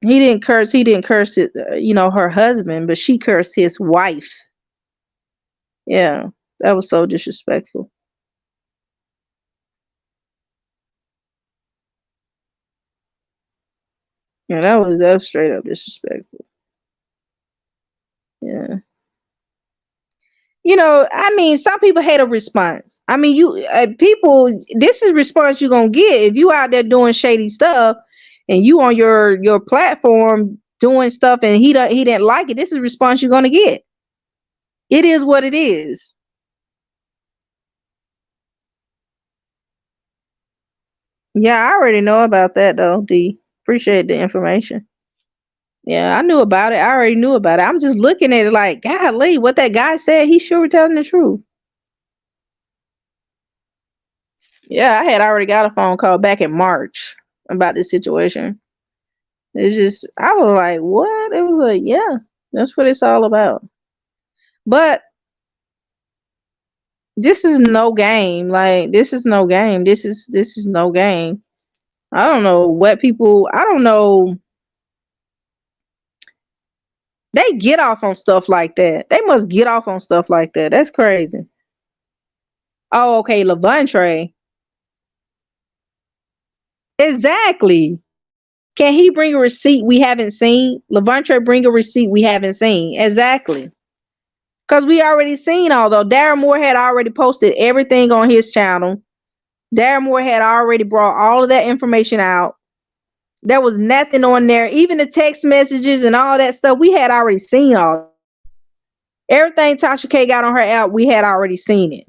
He didn't curse. He didn't curse it, her husband, but she cursed his wife. Yeah, that was so disrespectful. Yeah, that was straight up disrespectful. Yeah. I mean, some people hate a response. I mean, people. This is response you're gonna get if you out there doing shady stuff, and you on your platform doing stuff, and he didn't like it. This is response you're gonna get. It is what it is. Yeah, I already know about that though. D. Appreciate the information. Yeah, I knew about it. I already knew about it. I'm just looking at it like, golly, what that guy said, he sure telling the truth. Yeah, I had already got a phone call back in March about this situation. It's just, I was like, what? It was like, yeah, that's what it's all about. But this is no game. Like, this is no game. This is no game. I don't know what people. I don't know. They get off on stuff like that. They must get off on stuff like that. That's crazy. Oh, okay, Levante. Exactly. Can he bring a receipt we haven't seen? Levante bring a receipt we haven't seen. Exactly. Because we already seen although Darren Moore had already posted everything on his channel. Darren Moore had already brought all of that information out. There was nothing on there. Even the text messages and all that stuff, we had already seen all. Everything Tasha K got on her app, we had already seen it.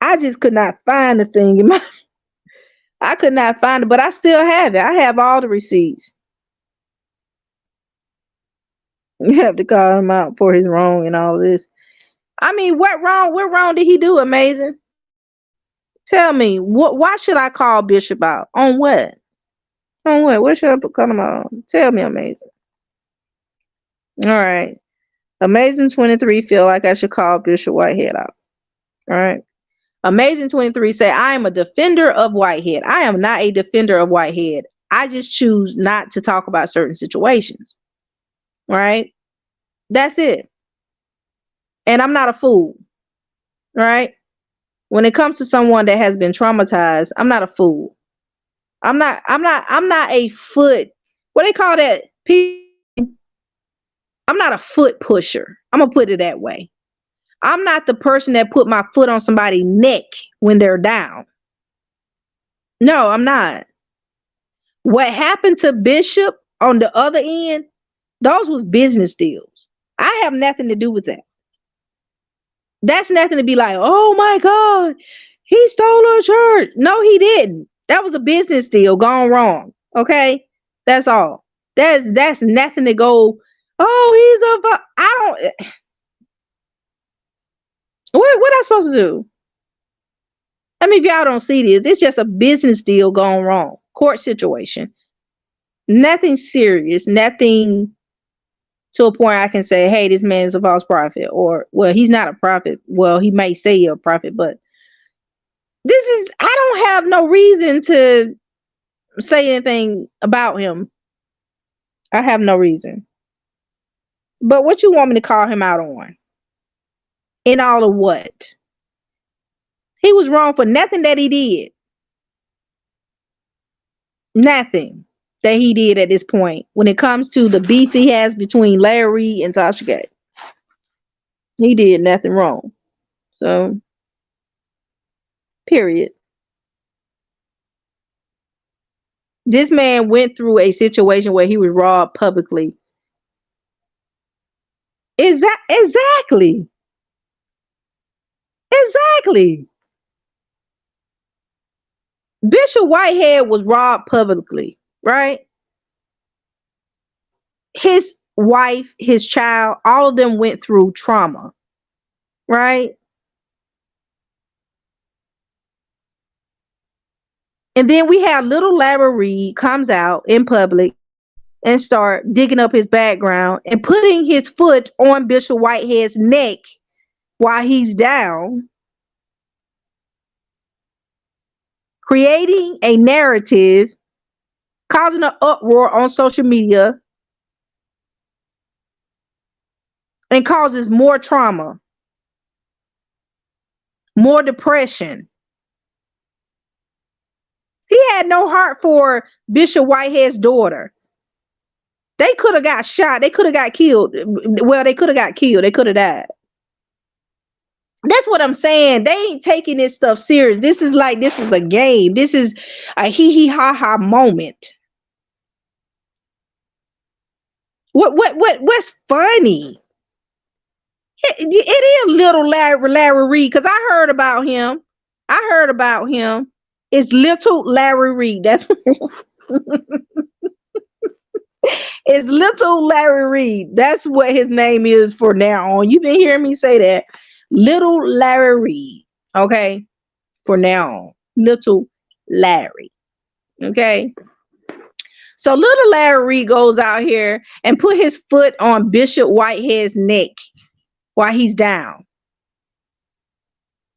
I just could not find the thing in my I could not find it, but I still have it. I have all the receipts. You have to call him out for his wrong and all this. I mean, what wrong did he do, Amazing? Tell me, why should I call Bishop out? On what? On what? What should I call him out on? Tell me, Amazing. All right. Amazing 23 feel like I should call Bishop Whitehead out. All right. Amazing 23 say, I am a defender of Whitehead. I am not a defender of Whitehead. I just choose not to talk about certain situations. Right? That's it. And I'm not a fool. Right? When it comes to someone that has been traumatized, I'm not a fool. I'm not a foot. What they call that? I'm not a foot pusher. I'm gonna put it that way. I'm not the person that put my foot on somebody's neck when they're down. No, I'm not. What happened to Bishop on the other end, those was business deals. I have nothing to do with that. That's nothing to be like, oh my God, he stole a church. No, he didn't. That was a business deal gone wrong. Okay? That's all. That's nothing to go, oh, I don't what I supposed to do? I mean, if y'all don't see this, it's just a business deal gone wrong. Court situation. Nothing serious, nothing to a point I can say, hey, this man is a false prophet, or well, he's not a prophet. Well, he may say he's a prophet, but I don't have no reason to say anything about him. I have no reason. But what you want me to call him out on? In all of what? He was wrong for nothing that he did. Nothing that he did at this point when it comes to the beef he has between Larry and Tasha K. He did nothing wrong. So, period. This man went through a situation where he was robbed publicly. Exactly. Exactly. Bishop Whitehead was robbed publicly, right? His wife, his child, all of them went through trauma, right? And then we have little Larry Reed comes out in public and start digging up his background and putting his foot on Bishop Whitehead's neck while he's down, creating a narrative, causing an uproar on social media, and causes more trauma, more depression. He had no heart for Bishop Whitehead's daughter. They could have got shot. They could have got killed. Well, they could have got killed. They could have died. That's what I'm saying. They ain't taking this stuff serious. This is a game. This is a hee hee ha ha moment. What's funny? It is little Larry Reed, because I heard about him. I heard about him. It's Little Larry Reed. That's it's Little Larry Reed. That's what his name is for now on. You've been hearing me say that. Little Larry Reed. Okay? For now on. Little Larry. Okay? So little Larry Reed goes out here and put his foot on Bishop Whitehead's neck while he's down.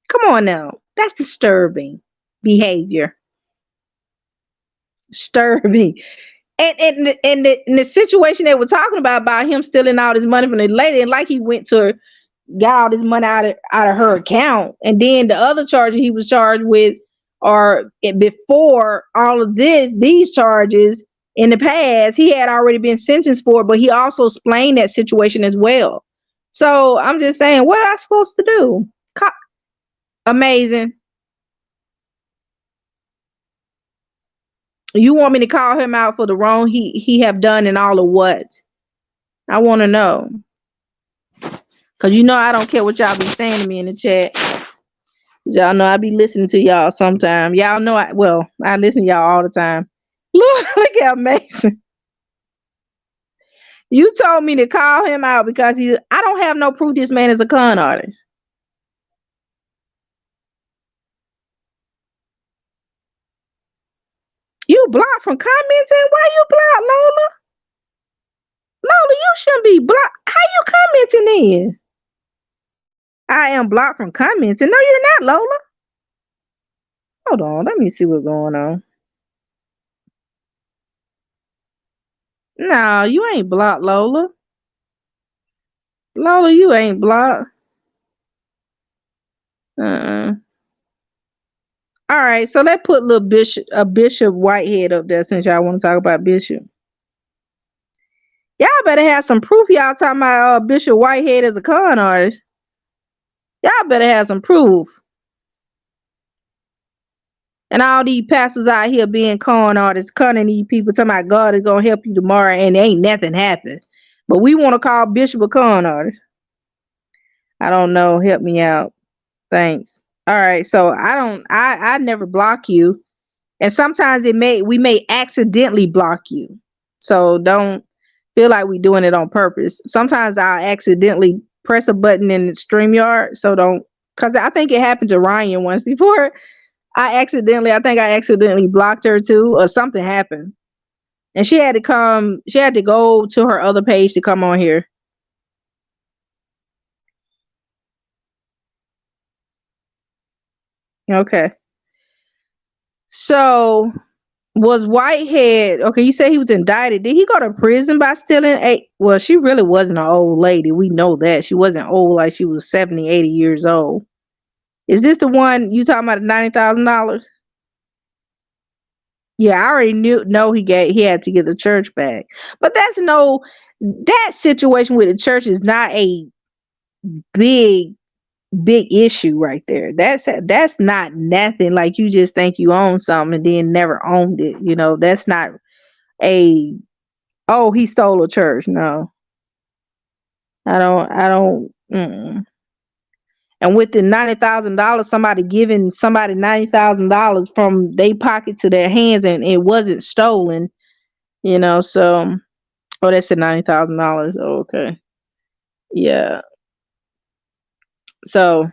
Come on now. That's disturbing behavior. Disturbing. And the situation they were talking about him stealing all this money from the lady, and like he went to got all this money out of her account, and then the other charges he was charged with, or before all of these charges in the past, he had already been sentenced for, but he also explained that situation as well. So I'm just saying, what am I supposed to do? Amazing. You want me to call him out for the wrong he have done and all of what? I want to know. Cause I don't care what y'all be saying to me in the chat. Y'all know I be listening to y'all sometime. Y'all know I listen to y'all all the time. Look at Mason. You told me to call him out because I don't have no proof this man is a con artist. You blocked from commenting? Why you blocked, Lola? Lola, you shouldn't be blocked. How you commenting in? I am blocked from commenting. No, you're not, Lola. Hold on, let me see what's going on. No, you ain't blocked, Lola. Lola, you ain't blocked. Uh-uh. All right, so let's put little Bishop Whitehead up there since y'all want to talk about Bishop. Y'all better have some proof y'all talking about Bishop Whitehead as a con artist. Y'all better have some proof. And all these pastors out here being con artists, conning these people, talking about God is going to help you tomorrow, and ain't nothing happened. But we want to call Bishop a con artist. I don't know. Help me out. Thanks. All right. So I never block you. And sometimes we may accidentally block you. So don't feel like we're doing it on purpose. Sometimes I'll accidentally press a button in StreamYard. So don't, because I think it happened to Ryan once before. I think I accidentally blocked her too, or something happened. And she had to go to her other page to come on here. Okay. So was Whitehead, okay, you say he was indicted. Did he go to prison by stealing well, she really wasn't an old lady. We know that. She wasn't old like she was 70, 80 years old. Is this the one you talking about, $90,000? Yeah, I already know he had to get the church back. But that situation with the church is not a big issue right there. That's not nothing. Like, you just think you own something and then never owned it. That's not a, oh, he stole a church. No, I don't. Mm-mm. And with the $90,000, somebody giving somebody $90,000 from their pocket to their hands, and it wasn't stolen. So, oh, that's the $90,000. Oh, okay, yeah. So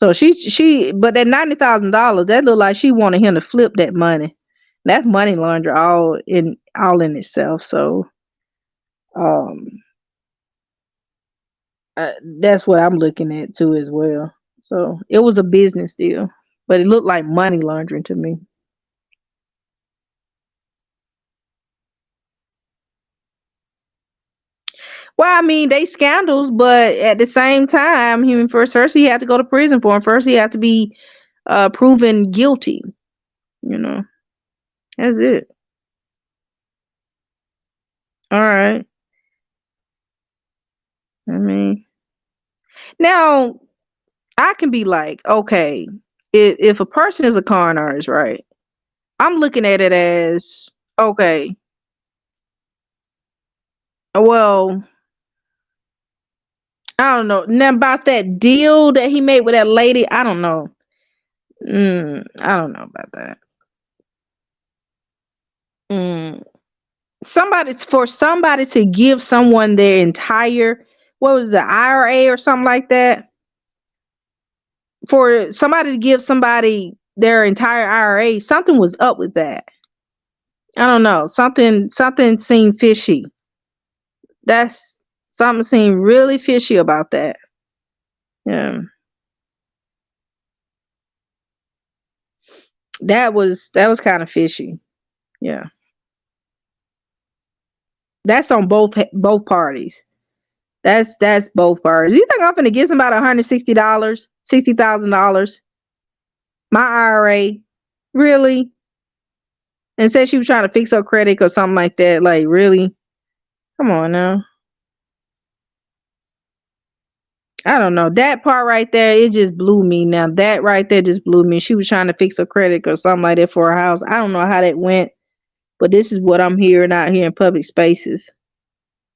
but that $90,000, that looked like she wanted him to flip that money. That's money laundering all in itself. So, um, that's what I'm looking at too as well. So it was a business deal, but it looked like money laundering to me. Well, I mean, they scandals, but at the same time, first he had to go to prison for him. First, he had to be proven guilty. You know, that's it. All right. I mean, now I can be like, okay, if a person is a con artist, right? I'm looking at it as, okay, well, I don't know. Now about that deal that he made with that lady, I don't know. I don't know about that. Mm. Somebody to give someone their entire, what was the IRA or something like that? For somebody to give somebody their entire IRA, something was up with that. I don't know. Something seemed fishy. That's something seemed really fishy about that. Yeah. That was kind of fishy. Yeah. That's on both parties. That's both parties. You think I'm gonna give somebody $160, $60,000, my IRA, really? And said she was trying to fix her credit or something like that. Like, really? Come on now. I don't know. That part right there, it just blew me. Now that right there just blew me. She was trying to fix her credit or something like that for her house. I don't know how that went, but this is what I'm hearing out here in public spaces.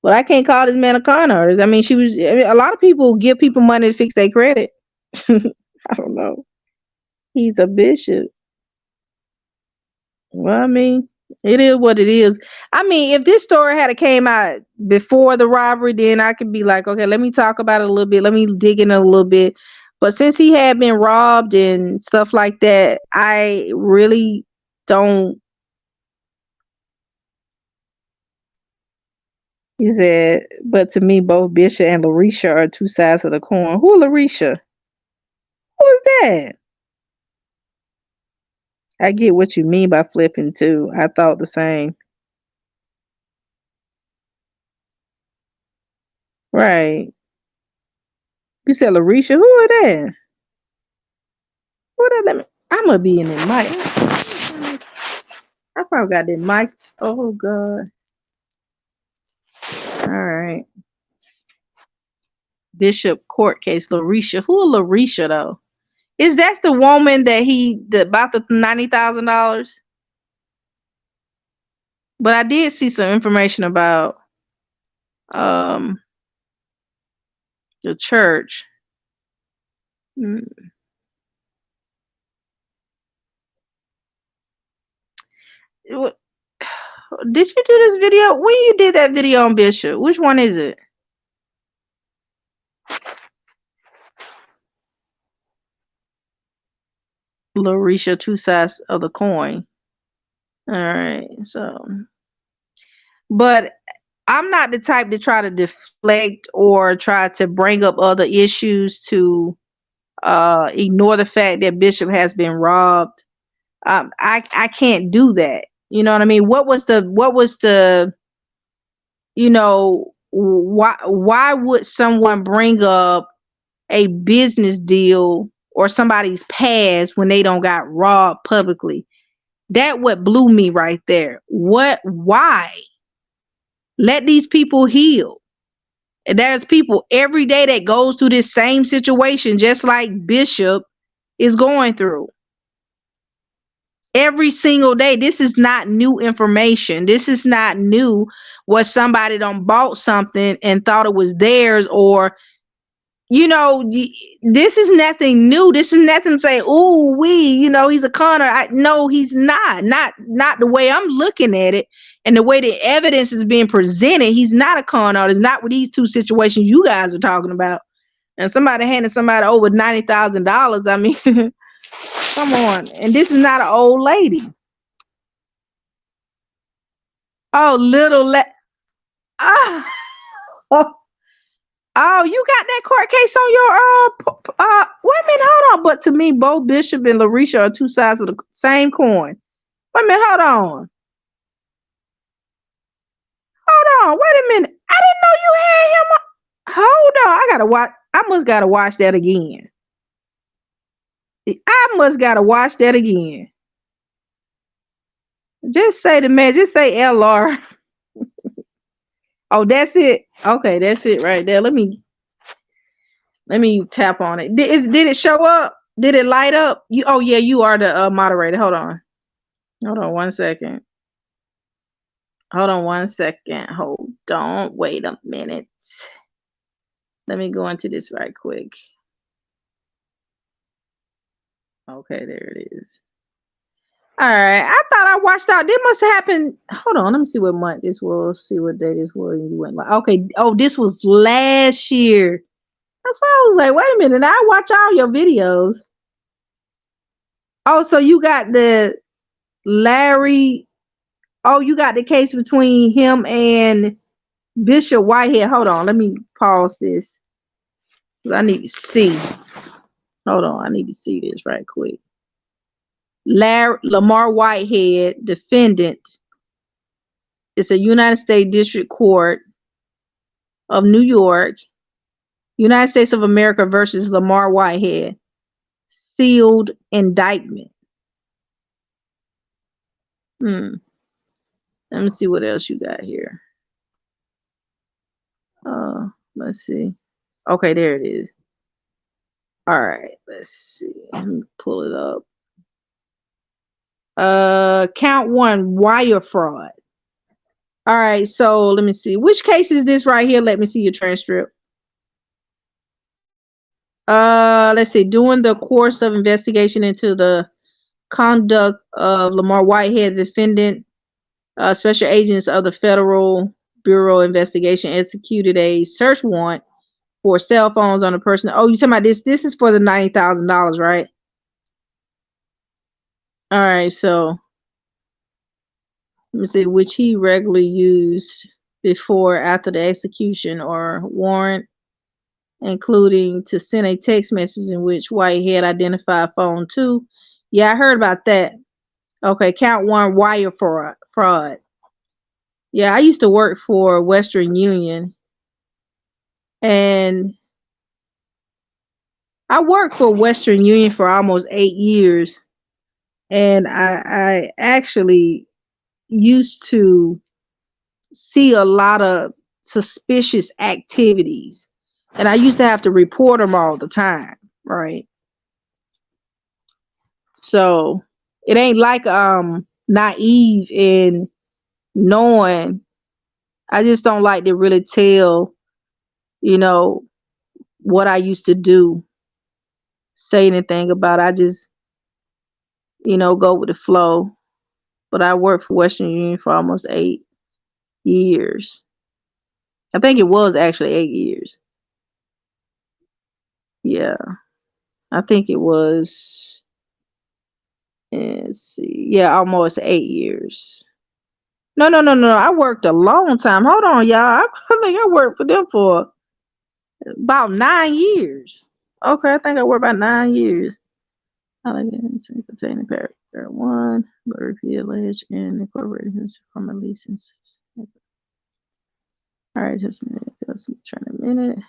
But I can't call this man a con artist. I mean, a lot of people give people money to fix their credit. I don't know. He's a bishop. Well, I mean, it is what it is. I mean, if this story had came out before the robbery, then I could be like, okay, let me talk about it a little bit. Let me dig in a little bit. But since he had been robbed and stuff like that, I really don't. He said, but to me, both Bishop and Larisha are two sides of the coin. Who Larisha? Who is that? I get what you mean by flipping too. I thought the same. Right. You said Larisha. Who are that? Who that? Let me. I'm gonna be in the mic. I probably got that mic. Oh God. All right. Bishop court case. Larisha. Who is Larisha though? Is that the woman that about the $90,000? But I did see some information about um the church. Mm. What- Did you do this video? When you did that video on Bishop? Which one is it? Larisha, two sides of the coin. All right. So, but I'm not the type to try to deflect or try to bring up other issues to ignore the fact that Bishop has been robbed. I can't do that. You know what I mean? What was the why would someone bring up a business deal or somebody's past when they don't got robbed publicly? That what blew me right there. Why? Let these people heal. And there's people every day that goes through this same situation, just like Bishop is going through. Every single day. This is not new information. This is not new what somebody done bought something and thought it was theirs, or this is nothing new. This is nothing to say, oh, he's a conner. No, he's not the way I'm looking at it. And the way the evidence is being presented, he's not a con artist. Not with these two situations you guys are talking about. And somebody handing somebody over $90,000. I mean, come on. And this is not an old lady. Oh, ah. Oh, you got that court case on your wait a minute, hold on. But to me, both Bishop and Larisha are two sides of the same coin. Wait a minute, hold on. Hold on, wait a minute. I didn't know you had him. Hold on, I must gotta watch that again. I must gotta watch that again. Just say the man, just say LR. Oh, that's it. Okay, that's it right there. Let me tap on it. Did it show up? Did it light up? Oh yeah, you are the moderator. Hold on. Hold on one second. Hold on one second. Hold on. Wait a minute. Let me go into this right quick. Okay, there it is. All right. I thought I watched out. This must have happened. Hold on. Let me see what month this was. See what day this was. You went like, okay. Oh, this was last year. That's why I was like, wait a minute. I watch all your videos. Oh, so you got the Larry. Oh, you got the case between him and Bishop Whitehead. Hold on. Let me pause this. I need to see. Hold on. I need to see this right quick. Lamor Whitehead, defendant. It's a United States District Court of New York, United States of America versus Lamor Whitehead. Sealed indictment. Let me see what else you got here. Let's see. Okay, there it is. All right, let's see. Let me pull it up. Count 1, wire fraud. All right, so let me see. Which case is this right here? Let me see your transcript. Let's see. During the course of investigation into the conduct of Lamor Whitehead, defendant, special agents of the Federal Bureau of Investigation executed a search warrant for cell phones on a person. Oh, you talking about this? This is for the $90,000, right? All right, so let me see, which he regularly used before, after the execution or warrant, including to send a text message in which Whitehead identified phone 2. Yeah, I heard about that. Okay, count 1, wire fraud. Yeah, I used to work for Western Union, and I worked for Western Union for almost 8 years, and I actually used to see a lot of suspicious activities, and I used to have to report them all the time, right? So it ain't like naive in knowing. I just don't like to really tell, you know, what I used to do, say anything about it. I just, go with the flow. But I worked for Western Union for almost 8 years. I think it was actually 8 years. Yeah, I think it was. Let's see. Yeah, almost 8 years. No, no, no, no. I worked a long time. Hold on, y'all. I think I worked for them for about 9 years. Okay, I think I worked about 9 years. Containing paragraph 1, but repeat alleged and incorporated from a license. All right, just a minute. Just trying a minute.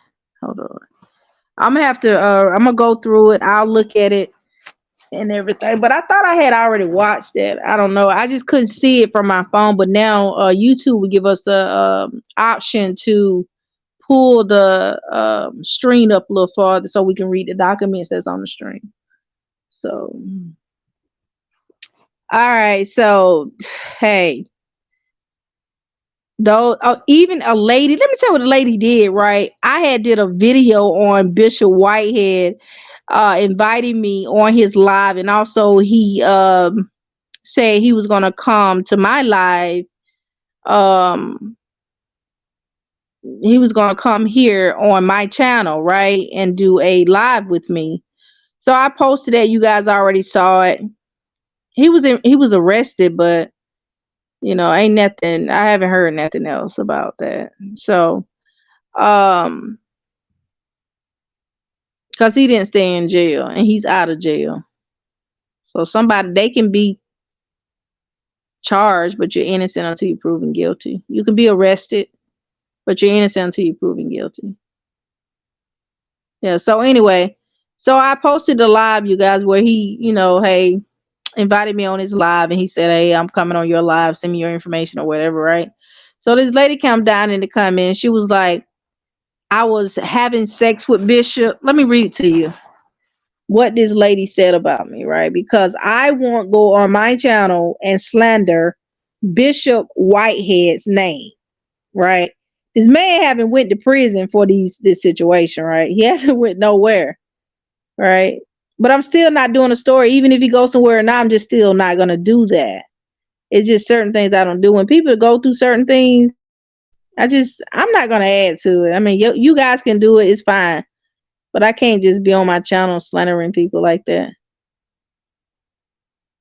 Hold on. I'm gonna go through it. I'll look at it and everything. But I thought I had already watched it. I don't know. I just couldn't see it from my phone. But now YouTube will give us the option to pull the screen up a little farther so we can read the documents that's on the screen. So, all right. So, hey, though, even a lady. Let me tell you what the lady did. Right, I did a video on Bishop Whitehead, inviting me on his live, and also he said he was gonna come to my live. Um, he was gonna come here on my channel, right, and do a live with me. So I posted that. You guys already saw it. He was arrested, but ain't nothing. I haven't heard nothing else about that. So, because he didn't stay in jail and he's out of jail. So they can be charged, but you're innocent until you're proven guilty. You can be arrested, but you're innocent until you're proven guilty. Yeah. So anyway, so I posted the live, you guys, where he, hey, invited me on his live, and he said, hey, I'm coming on your live. Send me your information or whatever, right? So this lady came down in the comments. She was like, I was having sex with Bishop. Let me read it to you what this lady said about me, right? Because I won't go on my channel and slander Bishop Whitehead's name, right? This man haven't went to prison for this situation, right? He hasn't went nowhere, right? But I'm still not doing a story. Even if he goes somewhere or not, I'm just still not gonna do that. It's just certain things I don't do. When people go through certain things, I'm not gonna add to it. I mean, you guys can do it. It's fine, but I can't just be on my channel slandering people like that.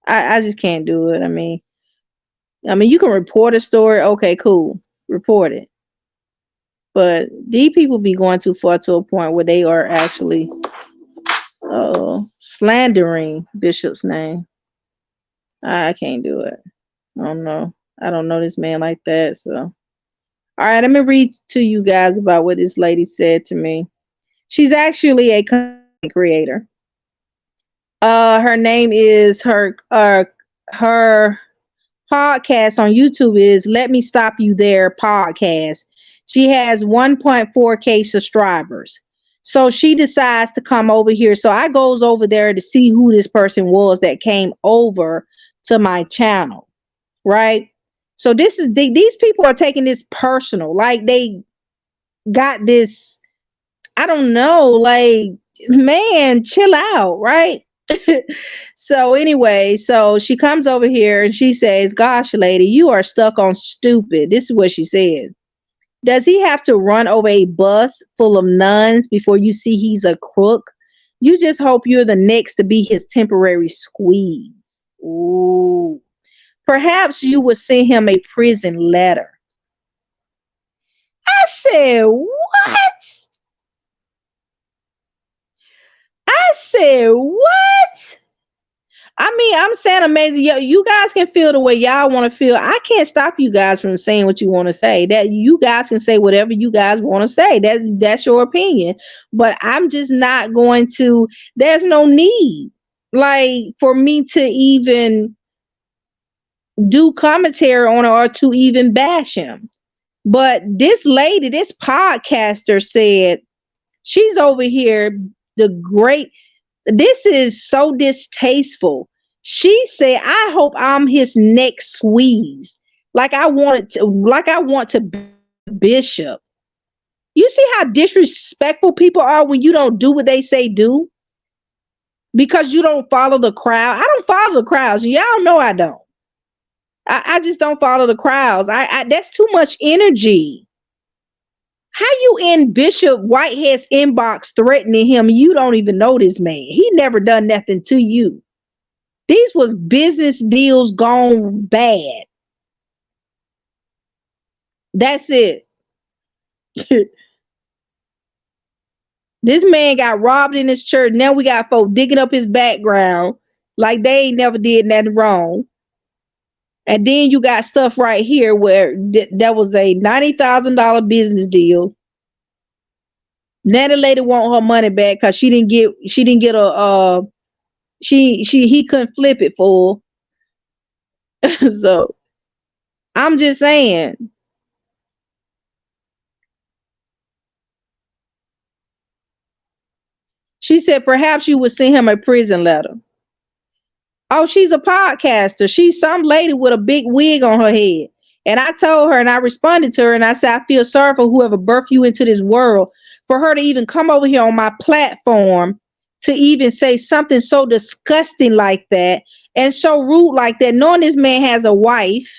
I just can't do it. I mean, you can report a story. Okay, cool, report it. But these people be going too far to a point where they are actually slandering Bishop's name. I can't do it. I don't know. I don't know this man like that. So, all right, let me read to you guys about what this lady said to me. She's actually a content creator. Her name is her podcast on YouTube is Let Me Stop You There podcast. She has 1.4K subscribers. So she decides to come over here. So I goes over there to see who this person was that came over to my channel, right? So these people are taking this personal. Like they got this, I don't know, like, man, chill out, right? So anyway, so she comes over here and she says, "Gosh, lady, you are stuck on stupid." This is what she said. Does he have to run over a bus full of nuns before you see he's a crook? You just hope you're the next to be his temporary squeeze. Ooh. Perhaps you would send him a prison letter. I said, what? I said, what? I mean, I'm saying amazing. Yo, you guys can feel the way y'all want to feel. I can't stop you guys from saying what you want to say. That you guys can say whatever you guys want to say. That's your opinion. But I'm just not going to. There's no need, like, for me to even do commentary on it or to even bash him. But this lady, this podcaster said she's over here. The great. This is so distasteful. She said, "I hope I'm his next squeeze. Like I want to be Bishop." You see how disrespectful people are when you don't do what they say do? Because you don't follow the crowd. I don't follow the crowds. Y'all know I don't. I just don't follow the crowds. I that's too much energy. How you in Bishop Whitehead's inbox threatening him? You don't even know this man. He never done nothing to you. These was business deals gone bad. That's it. This man got robbed in his church. Now we got folks digging up his background like they ain't never did nothing wrong. And then you got stuff right here where that was a $90,000 business deal. Now the lady want her money back because she didn't get a he couldn't flip it for her. So I'm just saying. She said perhaps you would send him a prison letter. Oh, she's a podcaster. She's some lady with a big wig on her head. And I told her and I responded to her and I said, I feel sorry for whoever birthed you into this world, for her to even come over here on my platform to even say something so disgusting like that and so rude like that, knowing this man has a wife,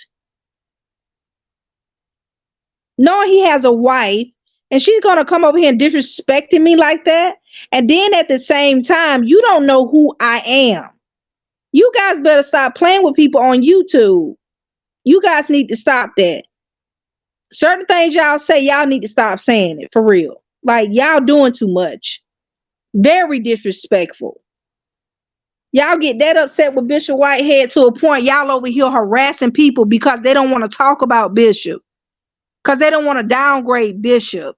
knowing he has a wife, and she's going to come over here and disrespecting me like that. And then at the same time, you don't know who I am. You guys better stop playing with people on YouTube. You guys need to stop that. Certain things y'all say, y'all need to stop saying it for real. Like y'all doing too much. Very disrespectful. Y'all get that upset with Bishop Whitehead to a point y'all over here harassing people because they don't want to talk about Bishop. Because they don't want to downgrade Bishop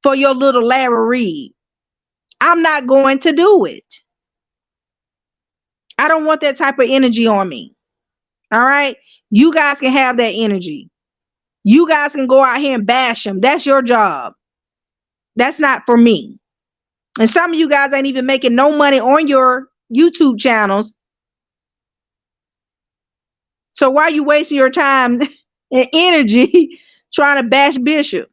for your little Larry Reed. I'm not going to do it. I don't want that type of energy on me. All right? You guys can have that energy. You guys can go out here and bash him. That's your job. That's not for me. And some of you guys ain't even making no money on your YouTube channels. So why are you wasting your time and energy trying to bash Bishop?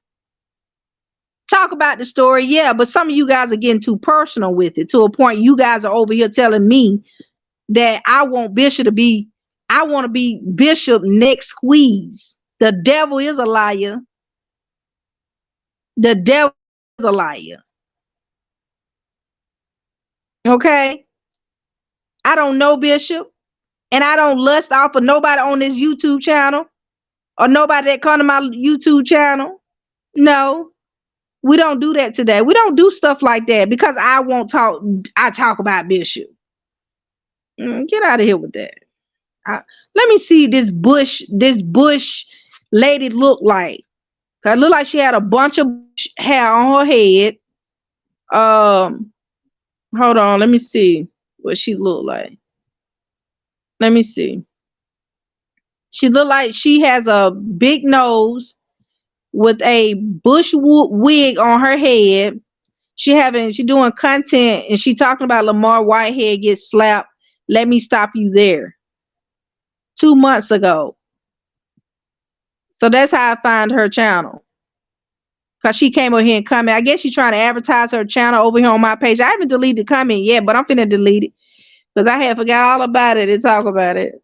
Talk about the story, yeah, but some of you guys are getting too personal with it to a point you guys are over here telling me that I want Bishop to be, I want to be Bishop next squeeze. The devil is a liar. The devil is a liar. Okay? I don't know Bishop, and I don't lust off of nobody on this YouTube channel or nobody that come to my YouTube channel. No, we don't do that today. We don't do stuff like that because I won't talk. I talk about Bishop. Get out of here with that. Let me see this bush lady look like. Cause it look like she had a bunch of hair on her head. Hold on, let me see what she look like. Let me see. She look like she has a big nose with a bush wig on her head. She doing content and she talking about Lamor Whitehead gets slapped. Let me stop you there. 2 months ago. So that's how I find her channel. Cause she came over here and comment. I guess she's trying to advertise her channel over here on my page. I haven't deleted the comment yet, but I'm finna delete it. Because I had forgot all about it and talk about it.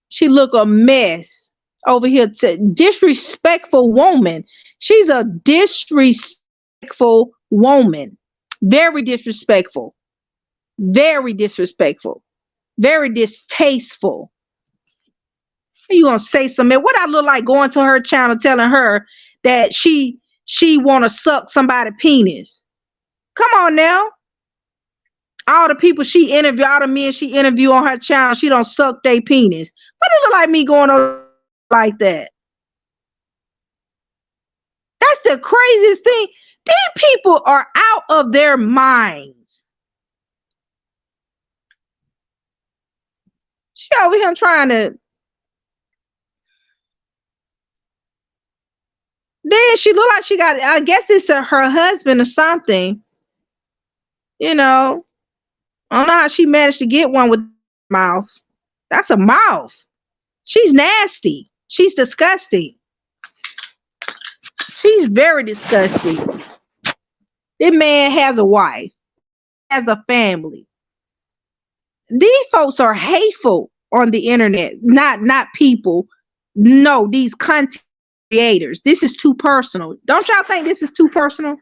She look a mess over here. Disrespectful woman. She's a disrespectful woman. Very disrespectful. Very disrespectful. Very distasteful. You gonna say something? What I look like going to her channel telling her that she wanna suck somebody's penis? Come on now. All the people she interview, all the men she interview on her channel, she don't suck their penis. What it look like me going on like that? That's the craziest thing. These people are out of their minds. She over here trying to. Then she look like she got, I guess it's her husband or something. You know, I don't know how she managed to get one with mouth. That's a mouth. She's nasty. She's disgusting. She's very disgusting. This man has a wife, has a family. These folks are hateful on the internet. Not people. No, these content creators. This is too personal. Don't y'all think this is too personal?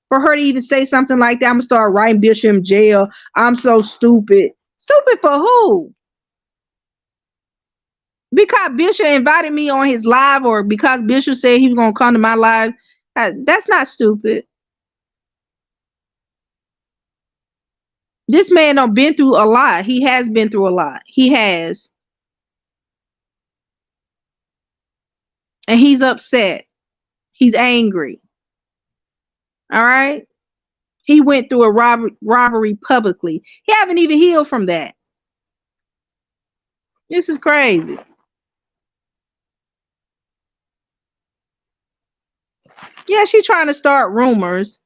For her to even say something like that, I'm gonna start writing Bishop in jail. I'm so stupid. Stupid for who? Because Bishop invited me on his live, or because Bishop said he was gonna come to my live. That's not stupid. This man done been through a lot. He has been through a lot. He has. And he's upset. He's angry. All right? He went through a robbery publicly. He haven't even healed from that. This is crazy. Yeah, she's trying to start rumors.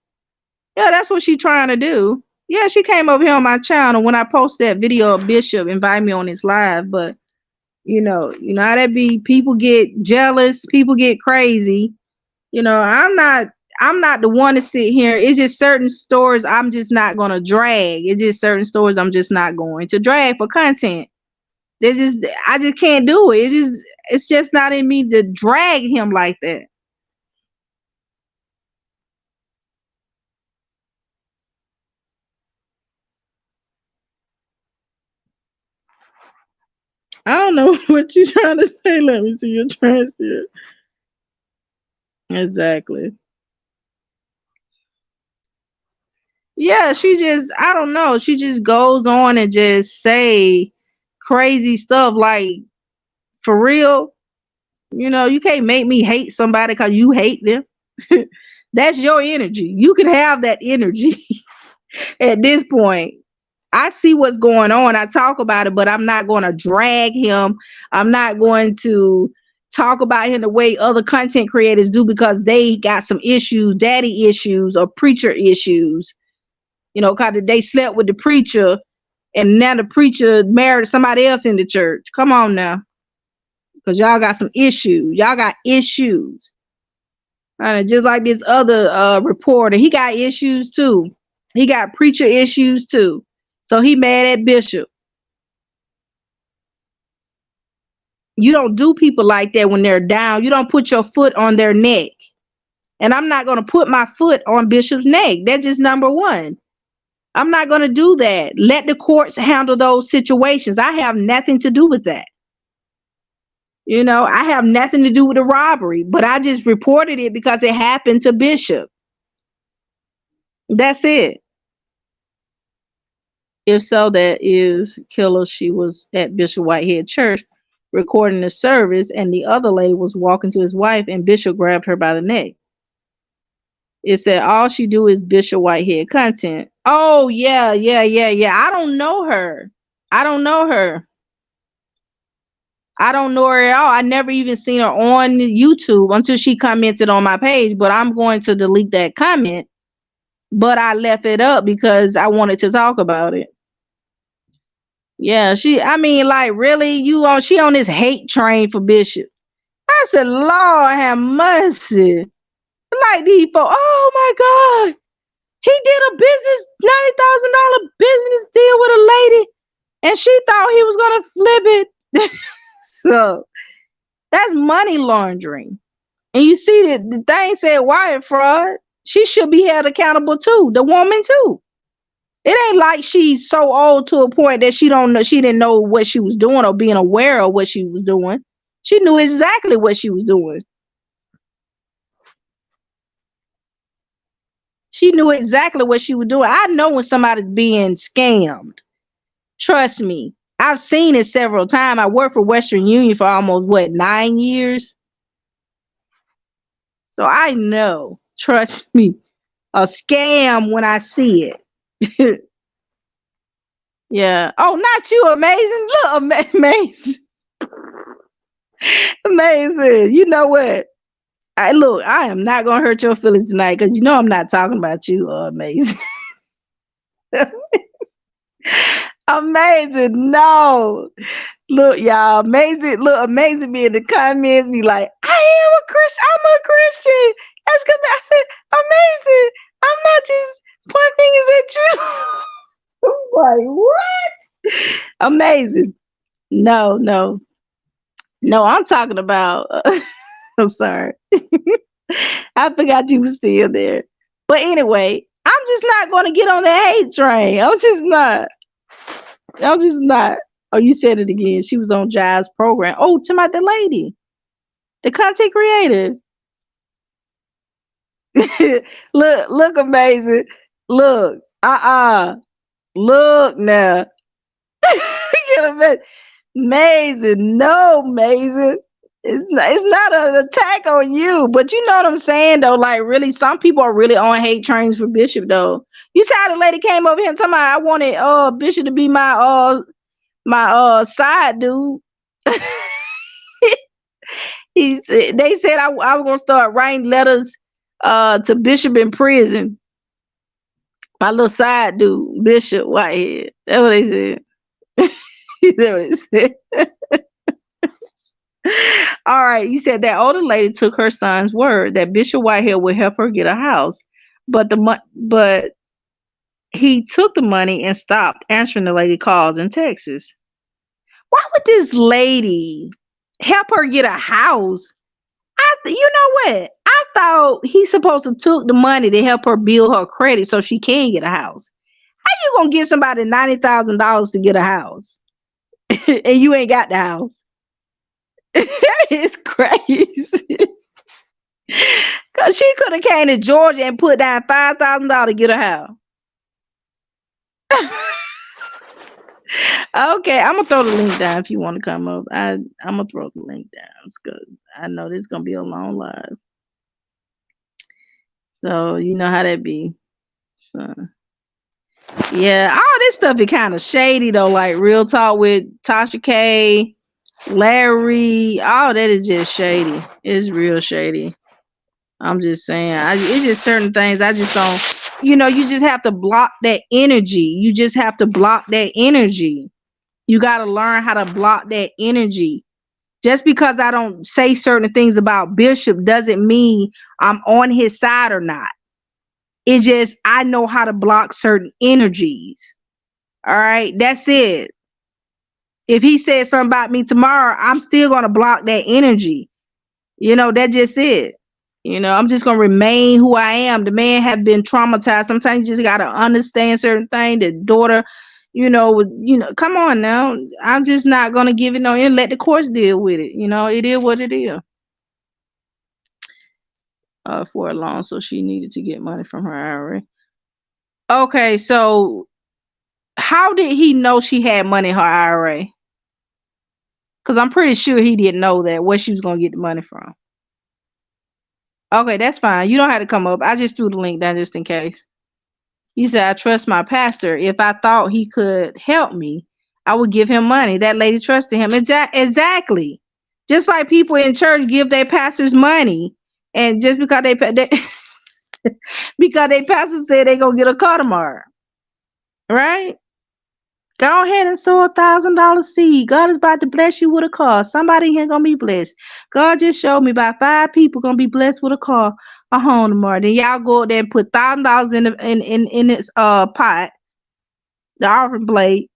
Yeah, that's what she's trying to do. Yeah, she came over here on my channel when I posted that video of Bishop inviting me on his live, but you know how that be. People get jealous, people get crazy. I'm not the one to sit here. It's just certain stories I'm just not gonna drag. It's just certain stories I'm just not going to drag for content. I just can't do it. It's just not in me to drag him like that. I don't know what you're trying to say. Let me see your transcript. Exactly. Yeah, I don't know. She just goes on and just say crazy stuff like, for real. You can't make me hate somebody because you hate them. That's your energy. You can have that energy at this point. I see what's going on. I talk about it, but I'm not going to drag him. I'm not going to talk about him the way other content creators do because they got some issues, daddy issues or preacher issues. Because they slept with the preacher and now the preacher married somebody else in the church. Come on now. Because y'all got some issues. Y'all got issues. Just like this other reporter, he got issues too. He got preacher issues too. So he mad at Bishop. You don't do people like that when they're down. You don't put your foot on their neck. And I'm not going to put my foot on Bishop's neck. That's just number one. I'm not going to do that. Let the courts handle those situations. I have nothing to do with that. You know, I have nothing to do with the robbery, but I just reported it because it happened to Bishop. That's it. If so, that is killer. She was at Bishop Whitehead Church recording the service, and the other lady was walking to his wife, and Bishop grabbed her by the neck. It said all she do is Bishop Whitehead content. Oh yeah. I don't know her. I don't know her at all. I never even seen her on YouTube until she commented on my page, but I'm going to delete that comment. But I left it up because I wanted to talk about it. Yeah, I mean, like, really, she on this hate train for Bishop. I said, Lord have mercy. Like these folks, oh my God. He did a business, $90,000 business deal with a lady, and she thought he was gonna flip it. So that's money laundering. And you see that the thing said wire fraud. She should be held accountable too. The woman too. It ain't like she's so old to a point that she didn't know what she was doing or being aware of what she was doing. She knew exactly what she was doing. She knew exactly what she was doing. I know when somebody's being scammed. Trust me. I've seen it several times. I worked for Western Union for almost 9 years. So I know. Trust me. A scam when I see it. Yeah. Oh, not you, Amazing. Look, Amazing. Amazing. You know what? I am not gonna hurt your feelings tonight because you know I'm not talking about you, Amazing. Amazing. No. Look, y'all, Amazing me in the comments be like, I am a Christian. I'm a Christian. That's good. I said, Amazing. I'm not just pointing fingers at you. I'm like, what? Amazing. No, I'm talking about I'm sorry. I forgot you were still there. But anyway, I'm just not gonna get on that hate train. I'm just not. Oh, you said it again. She was on Jive's program. Oh, to the lady, the content creator. look, Amazing. Look, look now. Amazing, no, Amazing. It's not an attack on you, but you know what I'm saying though. Like, really, some people are really on hate trains for Bishop though. You see how the lady came over here and talking about I wanted Bishop to be my side dude. They said I was gonna start writing letters to Bishop in prison. My little side dude, Bishop Whitehead. That's what they said. That's what they said. All right, you said that older lady took her son's word that Bishop Whitehead would help her get a house, but he took the money and stopped answering the lady calls in Texas. Why would this lady help her get a house? You know what? I thought he's supposed to took the money to help her build her credit so she can get a house. How you gonna give somebody $90,000 to get a house and you ain't got the house? It's crazy. Cause she could have came to Georgia and put down $5,000 to get a house. Okay, I'm gonna throw the link down if you want to come up. I'm gonna throw the link down because I know this is gonna be a long live. So you know how that be. So yeah, all this stuff is kind of shady though. Like real talk with Tasha K, Larry, all that is just shady. It's real shady. I'm just saying. It's just certain things I just don't. You know, you just have to block that energy. You just have to block that energy. You got to learn how to block that energy. Just because I don't say certain things about Bishop doesn't mean I'm on his side or not. It's just I know how to block certain energies. All right, that's it. If he says something about me tomorrow, I'm still gonna block that energy. That's just it. I'm just gonna remain who I am. The man have been traumatized. Sometimes you just gotta understand certain things. The daughter, come on now. I'm just not gonna give it no and let the courts deal with it. It is what it is. For a loan, so she needed to get money from her IRA. Okay, so how did he know she had money in her IRA? Because I'm pretty sure he didn't know that where she was gonna get the money from. Okay, that's fine. You don't have to come up. I just threw the link down just in case. He said, I trust my pastor. If I thought he could help me, I would give him money. That lady trusted him. Exactly. Just like people in church give their pastors money. And just because because their pastor said they're going to get a car tomorrow. Right? Go ahead and sow $1,000 seed. God is about to bless you with a car. Somebody here gonna be blessed. God just showed me about 5 people gonna be blessed with a car, a home tomorrow. Then y'all go there and put $1,000 in this pot, the offering plate.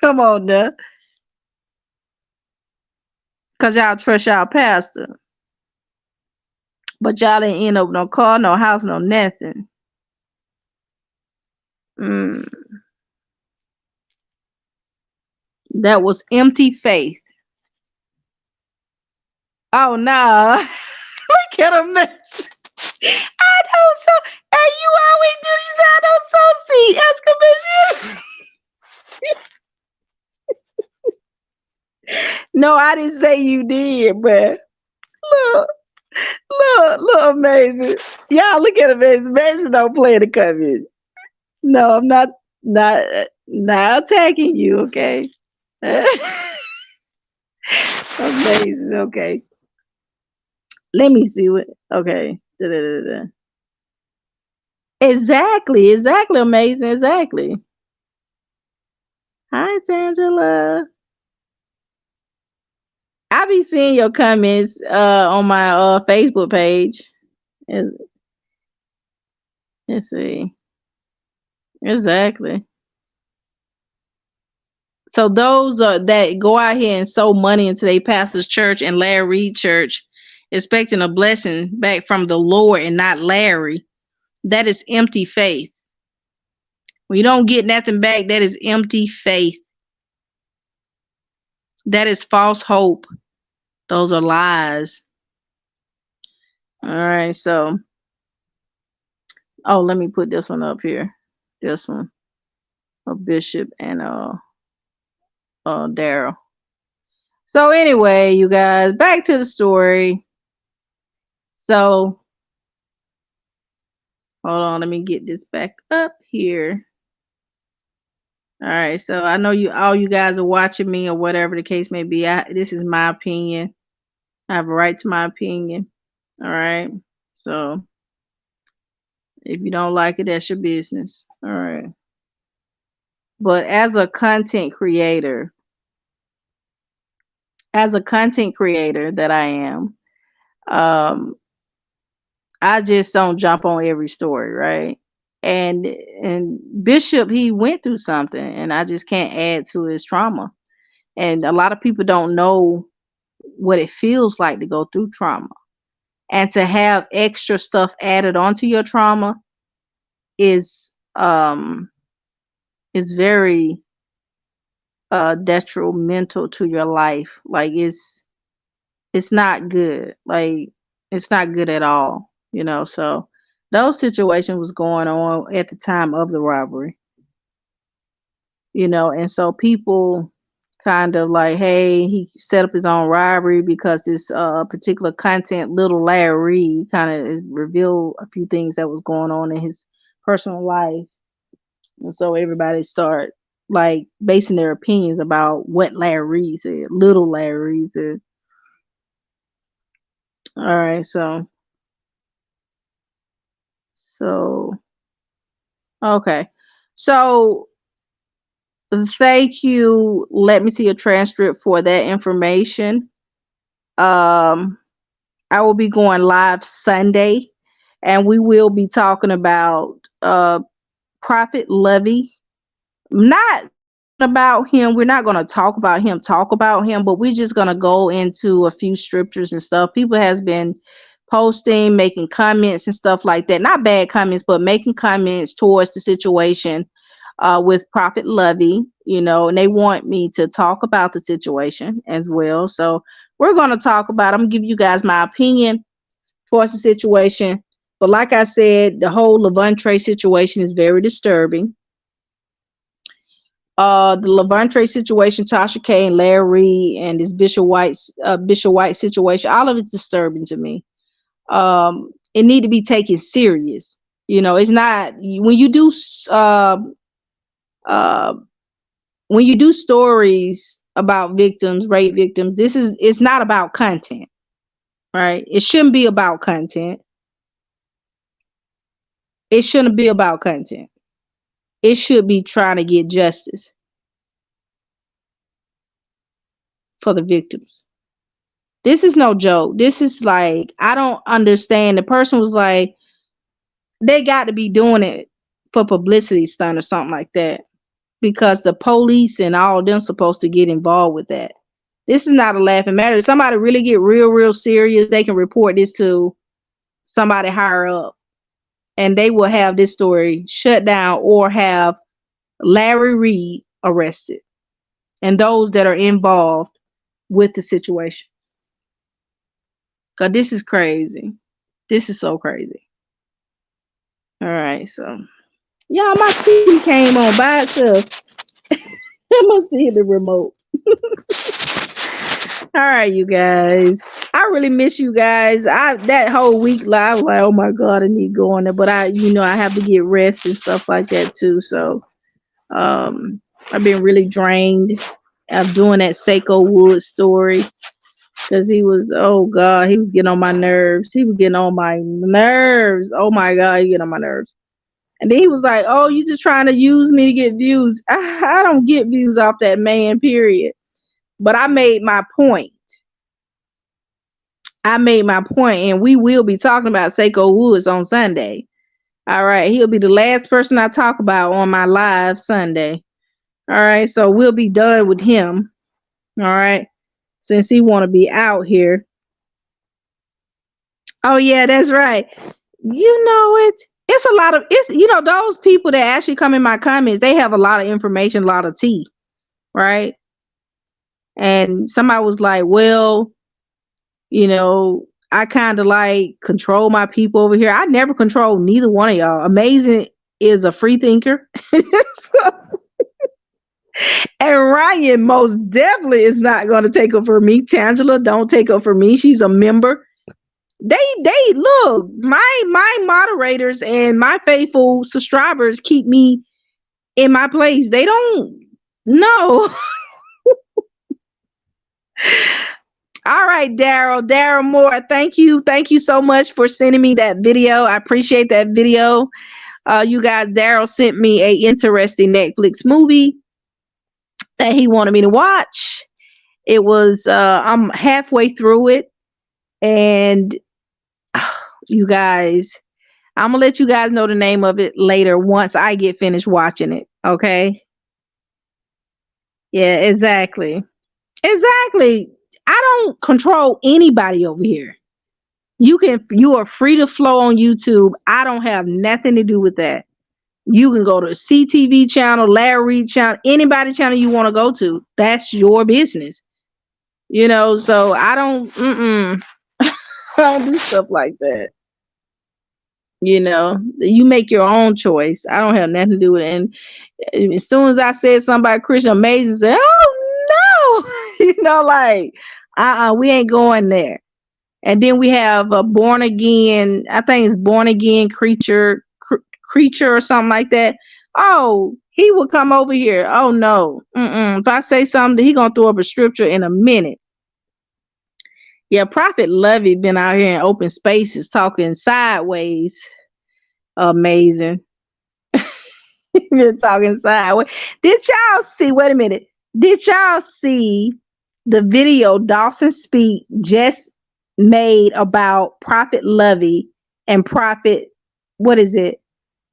Come on, now, cause y'all trust y'all pastor, but y'all didn't end up no car, no house, no nothing. Mm, that was empty faith. Oh no. Look at a mess. I don't so. Hey, you always do these. I don't so see exclamation. No, I didn't say you did, but look, look, amazing. Y'all look at amazing. Amazing don't play in the comments. No, I'm not attacking you. Okay. Amazing. Okay. Let me see what. Okay. Da-da-da-da. Exactly. Amazing. Exactly. Hi, Tangela. I be seeing your comments on my Facebook page. Let's see. Exactly. So those that go out here and sow money into their pastor's church and Larry Reed church, expecting a blessing back from the Lord and not Larry, that is empty faith. When you don't get nothing back, that is empty faith. That is false hope. Those are lies. All right, so let me put this one up here. This one. A Bishop and Daryl. So anyway, you guys, back to the story. So hold on, let me get this back up here. All right, so I know all you guys are watching me or whatever the case may be. This is my opinion. I have a right to my opinion. All right. So if you don't like it, that's your business. All right. But as a content creator that I am, I just don't jump on every story, right? And Bishop, he went through something, and I just can't add to his trauma. And a lot of people don't know what it feels like to go through trauma, and to have extra stuff added onto your trauma is very detrimental to your life. Like it's not good. Like it's not good at all. So those situations was going on at the time of the robbery. And so people kind of like, hey, he set up his own robbery because this particular content, little Larry, kind of revealed a few things that was going on in his personal life. And so everybody start like basing their opinions about what Larry said, little Larry said. All right, so okay. So Thank you. Let me see a transcript for that information. Um, I will be going live Sunday, and we will be talking about Prophet Lovey. Not about him. We're not going to talk about him, but we're just going to go into a few scriptures and stuff. People has been posting, making comments and stuff like that. Not bad comments, but making comments towards the situation with Prophet Lovey, and they want me to talk about the situation as well. So we're going to talk about, I'm going to give you guys my opinion towards the situation. But like I said, the whole Levante situation is very disturbing. The Levante situation, Tasha K and Larry and this Bishop White situation, all of it's disturbing to me. It need to be taken serious. It's not when you do uh, when you do stories about victims, rape victims. It's not about content, right? It shouldn't be about content. It shouldn't be about content. It should be trying to get justice for the victims. This is no joke. This is like, I don't understand. The person was like, they got to be doing it for publicity stunt or something like that, because the police and all of them supposed to get involved with that. This is not a laughing matter. If somebody really get real serious, they can report this to somebody higher up, and they will have this story shut down or have Larry Reed arrested and those that are involved with the situation. Because this is crazy. This is so crazy. All right, so y'all, my TV came on by itself. I must hit the remote. All right, you guys. I really miss you guys. That whole week live, I was like, oh my god, I need to go on there. But I have to get rest and stuff like that too. So I've been really drained of doing that Seiko Wood story. Because he was, oh god, he was getting on my nerves. He was getting on my nerves. Oh my god, he getting on my nerves. And then he was like, oh, you just trying to use me to get views. I don't get views off that man, period. But I made my point. And we will be talking about Seiko Woods on Sunday. All right, he'll be the last person I talk about on my live Sunday. All right, so we'll be done with him. All right, since he want to be out here. Oh yeah, that's right. It's a lot of those people that actually come in my comments. They have a lot of information, a lot of tea, right? And somebody was like, well, I kind of like control my people over here. I never control neither one of y'all. Amazing is a free thinker. So, and Ryan most definitely is not going to take up for me. Tangela, don't take up for me. She's a member. They look, my moderators and my faithful subscribers keep me in my place. They don't know. All right, Daryl Moore, thank you so much for sending me that video. I appreciate that video. You guys, Daryl sent me a interesting Netflix movie that he wanted me to watch. It was I'm halfway through it, and you guys, I'm gonna let you guys know the name of it later once I get finished watching it. Okay? Yeah, exactly. I don't control anybody over here. You are free to flow on YouTube. I don't have nothing to do with that. You can go to CTV channel, Larry channel, anybody channel you want to go to. That's your business. So I don't I don't do stuff like that. You make your own choice. I don't have nothing to do with it. And as soon as I said something about Christian Amazing, said, oh no, like, we ain't going there. And then we have a born again, I think it's born again creature or something like that. Oh, he will come over here. Oh no. If I say something, he gonna throw up a scripture in a minute. Yeah, Prophet Lovey been out here in open spaces talking sideways. Amazing. You're talking sideways. Did y'all see? Wait a minute. Did y'all see the video Dawson Speak just made about Prophet Lovey and Prophet? What is it?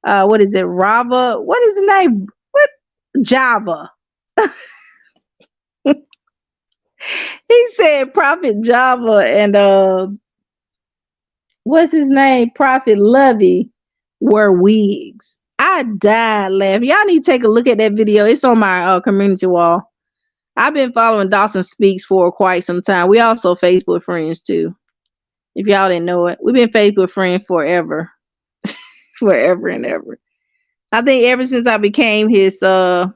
What is it? Rava? What is his name? What Java? He said Prophet Java and what's his name? Prophet Lovey wear wigs. I died laughing. Y'all need to take a look at that video. It's on my community wall. I've been following Dawson Speaks for quite some time. We also Facebook friends too. If y'all didn't know it, we've been Facebook friends forever, forever and ever. I think ever since I became his one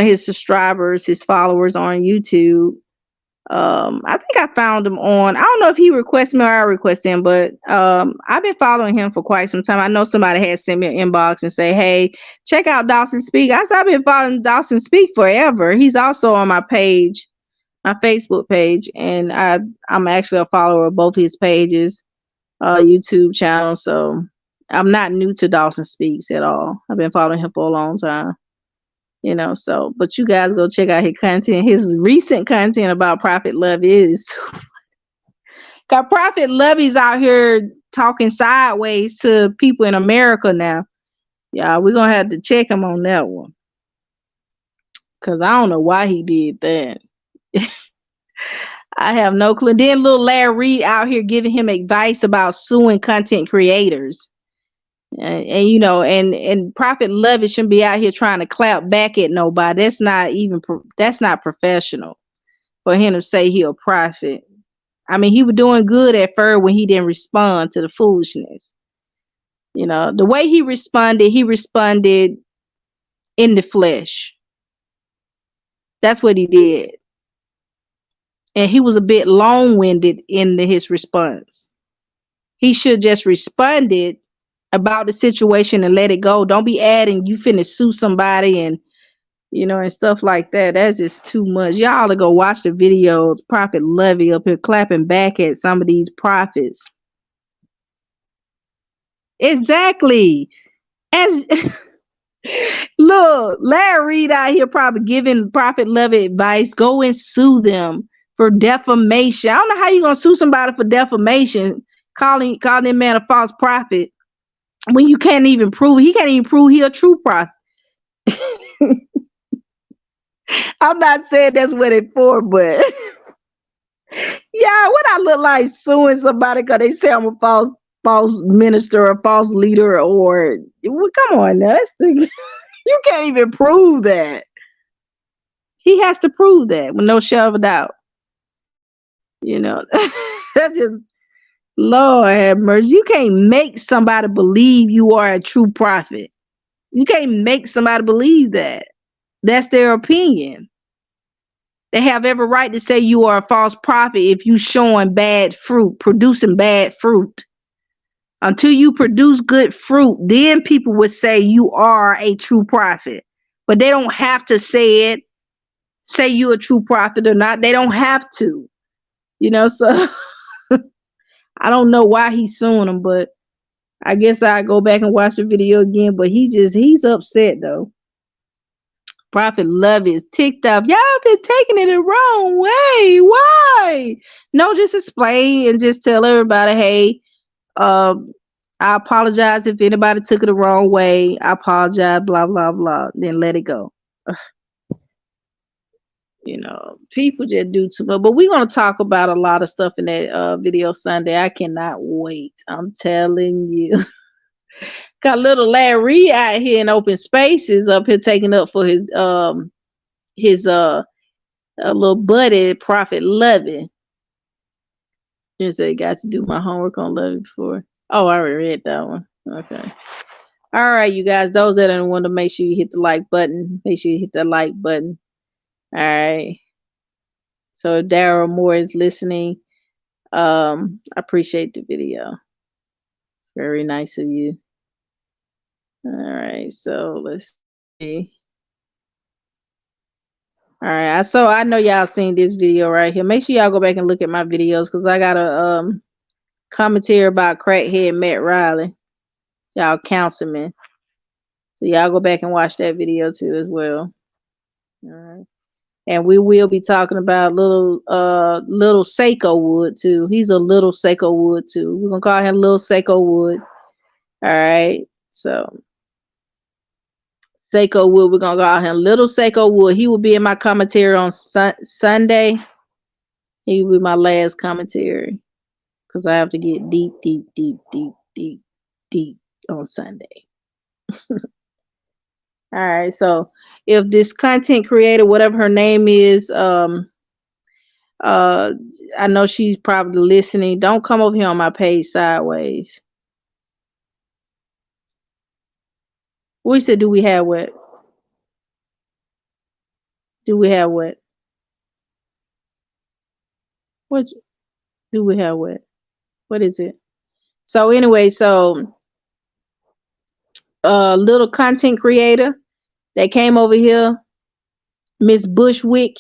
of his subscribers, his followers on YouTube. I think I found him on. I don't know if he requested me or I requested him, but I've been following him for quite some time. I know somebody had sent me an inbox and say, "Hey, check out Dawson Speak." I said I've been following Dawson Speak forever. He's also on my page, my Facebook page, and I'm actually a follower of both his pages, YouTube channel. So I'm not new to Dawson Speaks at all. I've been following him for a long time. So but you guys go check out his content. His recent content about Prophet Love is cause Prophet Lovey's out here talking sideways to people in America now. Yeah, we're gonna have to check him on that one. Cause I don't know why he did that. I have no clue. Then little Larry Reed out here giving him advice about suing content creators. And Prophet Lovey shouldn't be out here trying to clap back at nobody. That's not professional for him to say he a prophet. I mean, he was doing good at first when he didn't respond to the foolishness. The way he responded in the flesh. That's what he did. And he was a bit long-winded in his response. He should just responded about the situation and let it go. Don't be adding you finna sue somebody and stuff like that. That's just too much. Y'all ought to go watch the video of Prophet Lovey up here clapping back at some of these prophets. Exactly. As look, Larry Reed out here probably giving Prophet Lovey advice. Go and sue them for defamation. I don't know how you gonna sue somebody for defamation, calling that man a false prophet when you can't even prove he a true prophet. I'm not saying that's what it's for, but yeah, what I look like suing somebody because they say I'm a false minister or false leader or well, come on, you can't even prove that. He has to prove that with no shadow of a doubt. That just Lord have mercy. You can't make somebody believe you are a true prophet. You can't make somebody believe that. That's their opinion. They have every right to say you are a false prophet if you showing bad fruit, producing bad fruit. Until you produce good fruit, then people would say you are a true prophet. But they don't have to say you're a true prophet or not. They don't have to. So I don't know why he's suing them, but I guess I go back and watch the video again. But he's upset though. Prophet Love is ticked off. Y'all been taking it the wrong way. Why? No, just explain and just tell everybody, hey, I apologize if anybody took it the wrong way. I apologize, blah, blah, blah. Then let it go. People just do too much. But we're going to talk about a lot of stuff in that video Sunday. I cannot wait. I'm telling you. Got little Larry out here in open spaces up here taking up for his little buddy Prophet Lovey. He said, got to do my homework on Lovey before. Oh, I already read that one. Okay. All right, you guys. Those that don't want to, make sure you hit the like button. Make sure you hit that like button. All right. So if Daryl Moore is listening, I appreciate the video. Very nice of you. All right, so let's see. All right, so I know y'all seen this video right here. Make sure y'all go back and look at my videos because I got a commentary about crackhead Matt Riley, y'all councilman. So y'all go back and watch that video too as well. All right. And we will be talking about little Seiko Wood too. He's a little Seiko Wood too. We're gonna call him little Seiko Wood. All right. So Seiko Wood, we're gonna call him little Seiko Wood. He will be in my commentary on Sunday. He will be my last commentary because I have to get deep, deep, deep, deep, deep, deep on Sunday. All right. So if this content creator, whatever her name is, I know she's probably listening. Don't come over here on my page sideways. We said, do we have what? Do we have what? What do we have what? What is it? So anyway, little content creator that came over here, Miss Bushwick,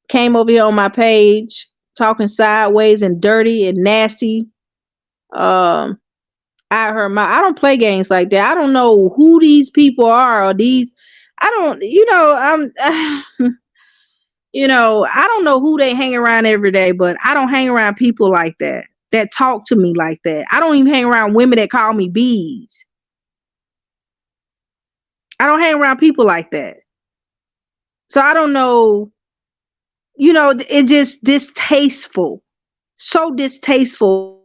came over here on my page talking sideways and dirty and nasty. I don't play games like that. I don't know who these people are or these. I don't. I'm. I don't know who they hang around every day, but I don't hang around people like that talk to me like that. I don't even hang around women that call me bees. I don't hang around people like that. So I don't know. It's just distasteful. So distasteful.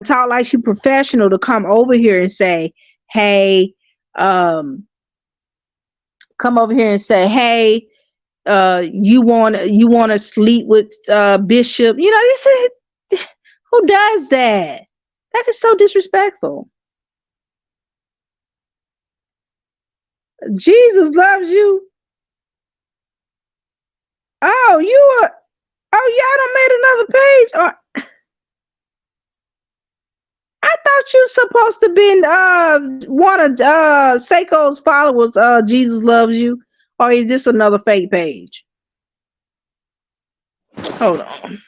Talk like she professional to come over here and say, hey, come over here and say, hey, you want to sleep with Bishop? They said, who does that? That is so disrespectful. Jesus loves you. Oh, y'all done made another page. Or I thought you supposed to been one of Seiko's followers. Jesus loves you, or is this another fake page? Hold on,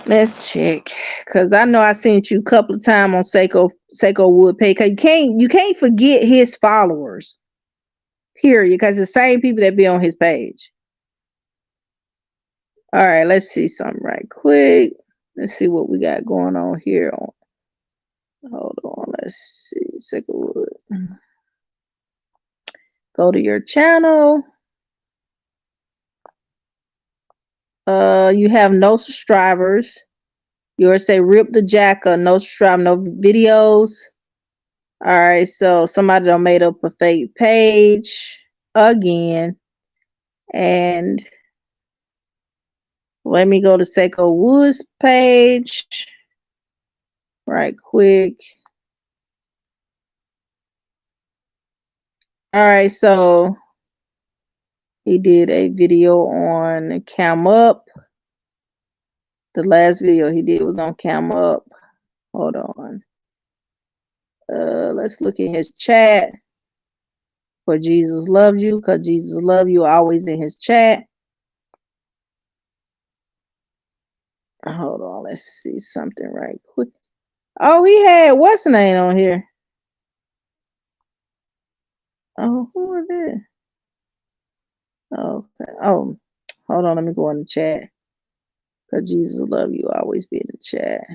let's check. Cause I know I sent you a couple of times on Seiko Wood page. Cause you can't forget his followers. Period. Cause the same people that be on his page. All right, let's see something right quick. Let's see what we got going on here. Hold on, let's see. Seiko Wood. Go to your channel. You have no subscribers. Yours say rip the jacker, no subscribe, no videos. All right, so somebody done made up a fake page again. And let me go to Seiko Woods page right quick. All right, so he did a video on Cam Up. The last video he did was on Cam Up. Hold on. Let's look in his chat. For Jesus loves you, because Jesus loves you, always in his chat. Hold on, let's see something right quick. Oh, he had what's the name on here? Oh, who is it? Okay. Oh, hold on, let me go in the chat. Because Jesus love you, always be in the chat.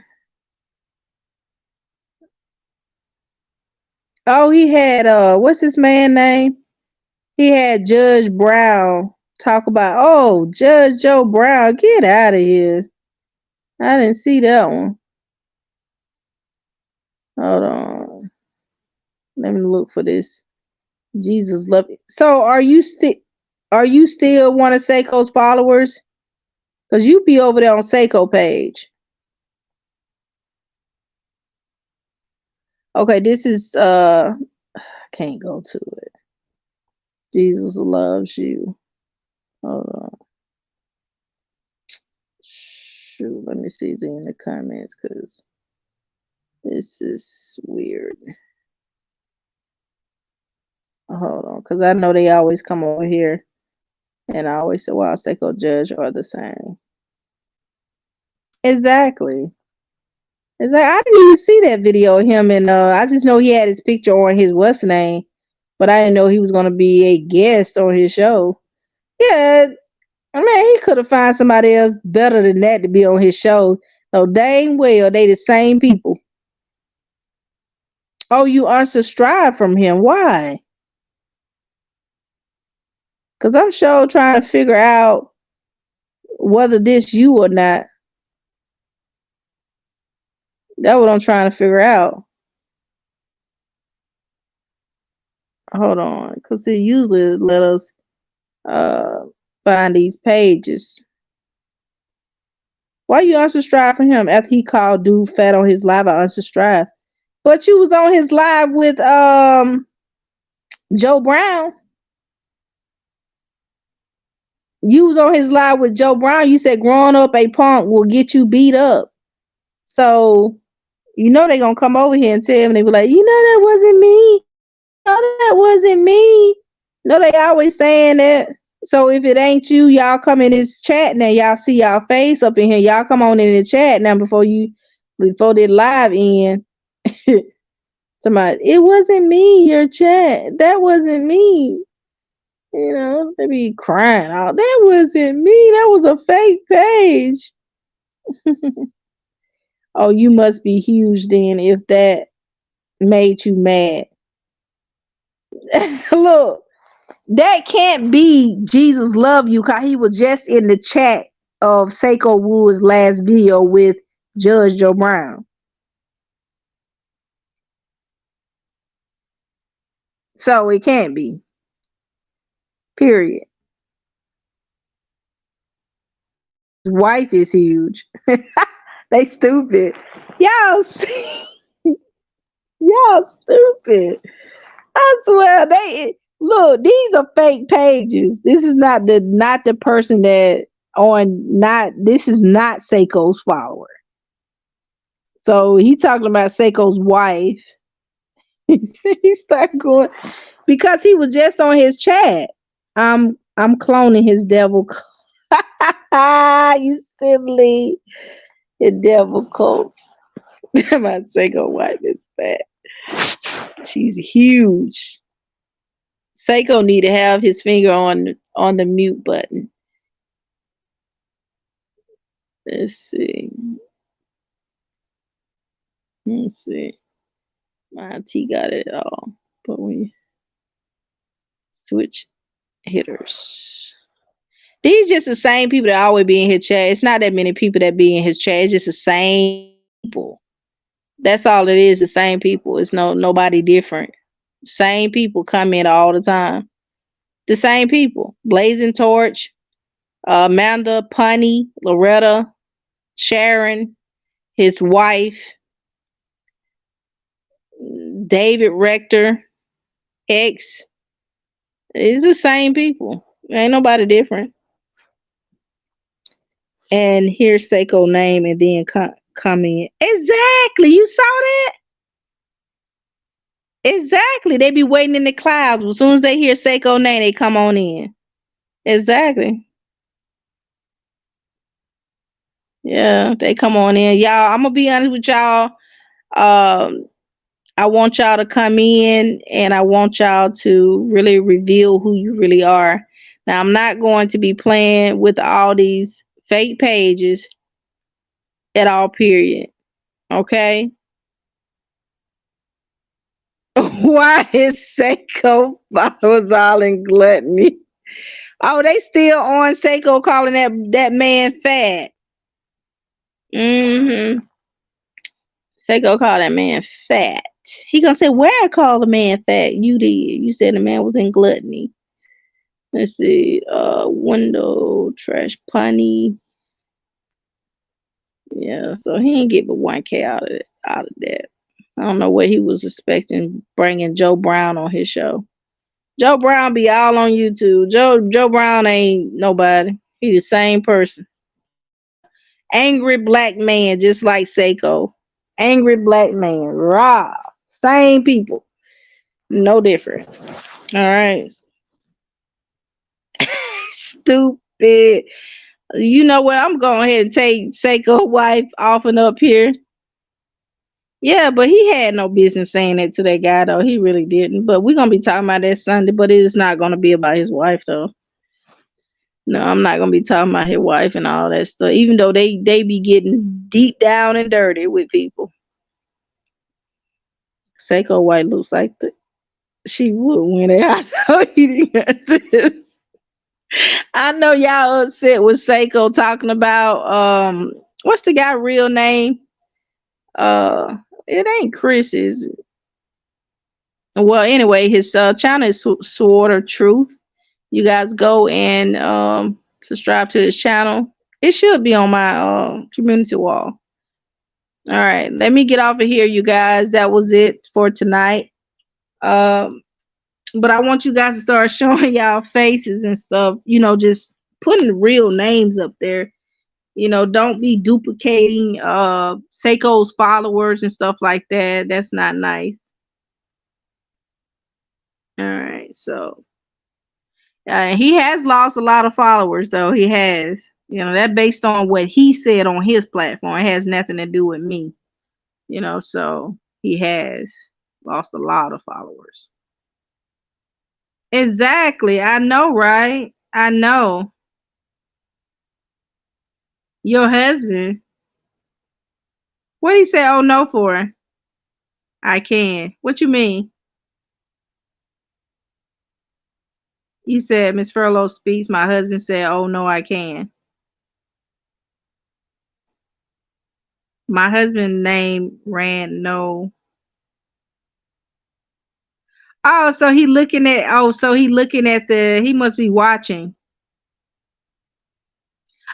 Oh, he had what's his man name? He had Judge Brown talk about, oh, Judge Joe Brown, get out of here. I didn't see that one. Hold on. Let me look for this. Jesus love you. So are you still one of Seiko's followers? Because you be over there on Seiko page. Okay, this is I can't go to it. Jesus loves you. Hold on. Shoot, let me see it in the comments because this is weird. Hold on, because I know they always come over here and I always say, wow, Seiko Judge are the same. Exactly. Exactly. I didn't even see that video of him, and I just know he had his picture on his what's name, but I didn't know he was gonna be a guest on his show. Yeah, I mean, he could have found somebody else better than that to be on his show. No, dang well they the same people. Oh, you unsubscribed from him? Why? Cause I'm sure trying to figure out whether this you or not. That's what I'm trying to figure out. Hold on, cause he usually let us uh find these pages. Why you unsubscribe from him after he called dude fat on his live? I unsubscribed. But you was on his live with Joe Brown. You was on his live with Joe Brown. You said growing up a punk will get you beat up. So you know they gonna come over here and tell him, they be like, you know that wasn't me. No, that wasn't me. No, they always saying that. So if it ain't you, y'all come in this chat now. Y'all see y'all face up in here. Y'all come on in the chat now before they live in. Somebody, it wasn't me. Your chat. That wasn't me. You know, they be crying out. That wasn't me. That was a fake page. Oh, you must be huge then if that made you mad. Look, that can't be Jesus love you because he was just in the chat of Seiko Wood's last video with Judge Joe Brown. So it can't be. Period. His wife is huge. They stupid. Y'all, y'all stupid. I swear they look. These are fake pages. This is not the person that on not. This is not Seiko's follower. So he talking about Seiko's wife. He started going because he was just on his chat. I'm cloning his devil. You silly, the devil cult. My Seiko wife is fat. She's huge. Seiko need to have his finger on the mute button. Let's see. Let's see. My T got it all. But we switch hitters. These just the same people that always be in his chat. It's not that many people that be in his chat. It's just the same people. That's all it is. The same people. It's nobody different. Same people come in all the time. The same people. Blazing Torch, Amanda, Punny, Loretta, Sharon, his wife, David Rector, X. It's the same people. Ain't nobody different. And here's Seiko name and then come in. Exactly. You saw that? Exactly. They be waiting in the clouds. As soon as they hear Seiko name, they come on in. Exactly. Yeah, they come on in. Y'all, I'm gonna be honest with y'all. Um, I want y'all to come in and I want y'all to really reveal who you really are. Now, I'm not going to be playing with all these fake pages at all, period. Okay? Why is Seiko followers all in gluttony? Oh, they still on Seiko calling that man fat. Mm-hmm. Seiko called that man fat. He gonna say, where I call the man fat? You did. You said the man was in gluttony. Let's see. Window trash punny. Yeah, so he ain't get but 1K out of that. I don't know what he was expecting bringing Joe Brown on his show. Joe Brown be all on YouTube. Joe Brown ain't nobody. He the same person. Angry black man, just like Seiko. Angry black man. Raw. Same people. No different. All right. Stupid. You know what? I'm going ahead and take Seiko's wife off and up here. Yeah, but he had no business saying that to that guy, though. He really didn't. But we're gonna be talking about that Sunday. But it is not gonna be about his wife, though. No, I'm not gonna be talking about his wife and all that stuff. Even though they be getting deep down and dirty with people. Seiko White looks like she would win it. I know he didn't get this. I know y'all upset with Seiko talking about what's the guy real name? It ain't Chris, is it? Well, anyway, his channel is Sword of Truth. You guys go and subscribe to his channel. It should be on my community wall. All right, let me get off of here, you guys. That was it for tonight. But I want you guys to start showing y'all faces and stuff. You know, just putting real names up there. You know, don't be duplicating Seiko's followers and stuff like that. That's not nice. All right, so he has lost a lot of followers, though. He has. You know, that based on what he said on his platform. It has nothing to do with me. You know, so he has lost a lot of followers. Exactly. I know, right? I know. Your husband. What did he say, oh no for? I can. What you mean? You said Miss Furlow speaks. My husband said, oh no, I can. My husband's name ran no. Oh, so he looking at he must be watching.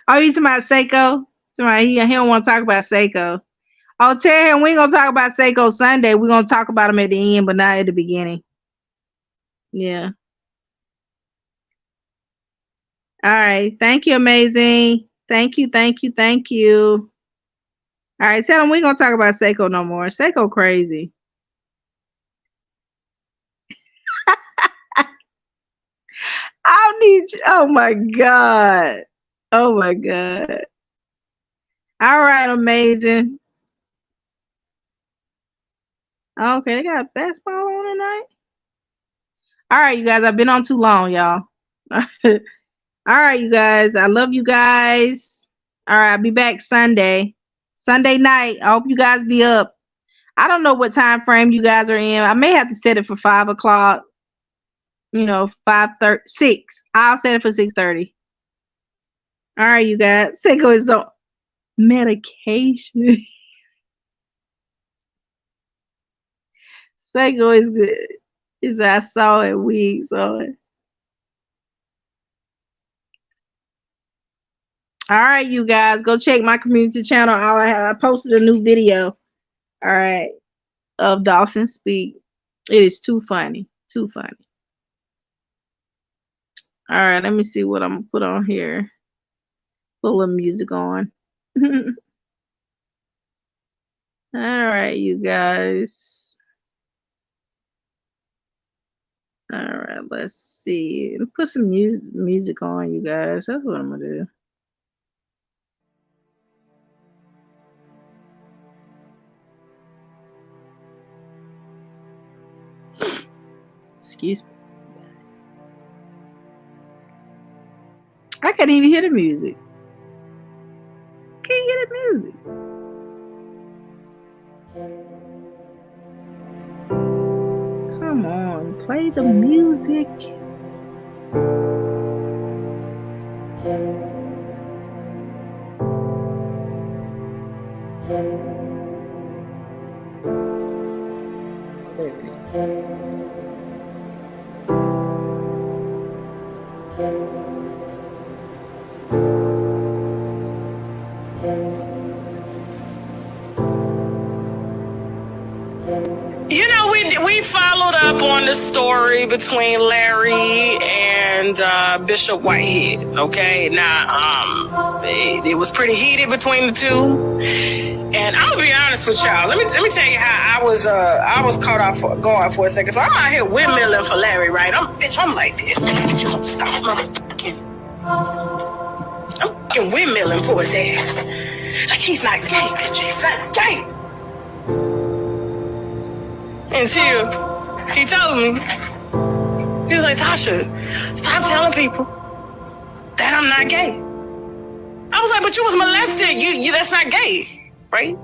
Oh, you talking about Seiko? Somebody he don't want to talk about Seiko. Oh, tell him we ain't gonna talk about Seiko Sunday. We're gonna talk about him at the end, but not at the beginning. Yeah. All right. Thank you, amazing. Thank you, thank you, thank you. All right, tell him we ain't gonna talk about Seiko no more. Seiko crazy. I need you. Oh my God. Oh my God. All right, amazing. Okay, they got basketball on tonight. All right, you guys. I've been on too long, y'all. All right, you guys. I love you guys. All right, I'll be back Sunday night. I hope you guys be up. I don't know what time frame you guys are in. I may have to set it for 5 o'clock. You know, 5:30, 6. I'll set it for 6:30. All right, you guys. Seiko is on medication. Seiko is good. Is I saw it. We saw it. All right, you guys. Go check my community channel. I posted a new video. All right, of Dawson Speak. It is too funny. Too funny. All right, let me see what I'm gonna put on here. Put a little music on. All right, you guys. All right, let's see. Put some music on, you guys. That's what I'm gonna do. Excuse me. I can't even hear the music. Can't hear the music. Come on, play the music. You know, we followed up on the story between Larry and Bishop Whitehead. Okay, now it was pretty heated between the two, and I'm gonna be honest with y'all. Let me tell you how I was caught off guard for a second. So I'm out here windmilling for Larry, right? I'm like this. You don't stop, motherfucking. fucking windmilling for his ass. Like, he's not gay, bitch. He's not gay. Until he told me, he was like, Tasha, stop telling people that I'm not gay. I was like, but you was molested. You that's not gay, right?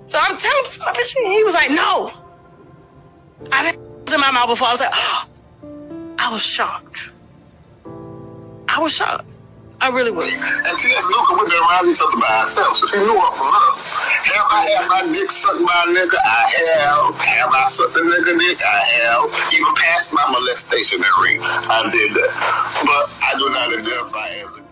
So I'm telling my bitch, he was like, no. I've had in my mouth before. I was like, oh. I was shocked. I really was. And see, that's Luca, we've been around each other by ourselves. So she knew up from up. Have I had my dick sucked by a nigga? I have. Have I sucked a nigga dick? I have. Even past my molestation ring, I did that. But I do not identify as a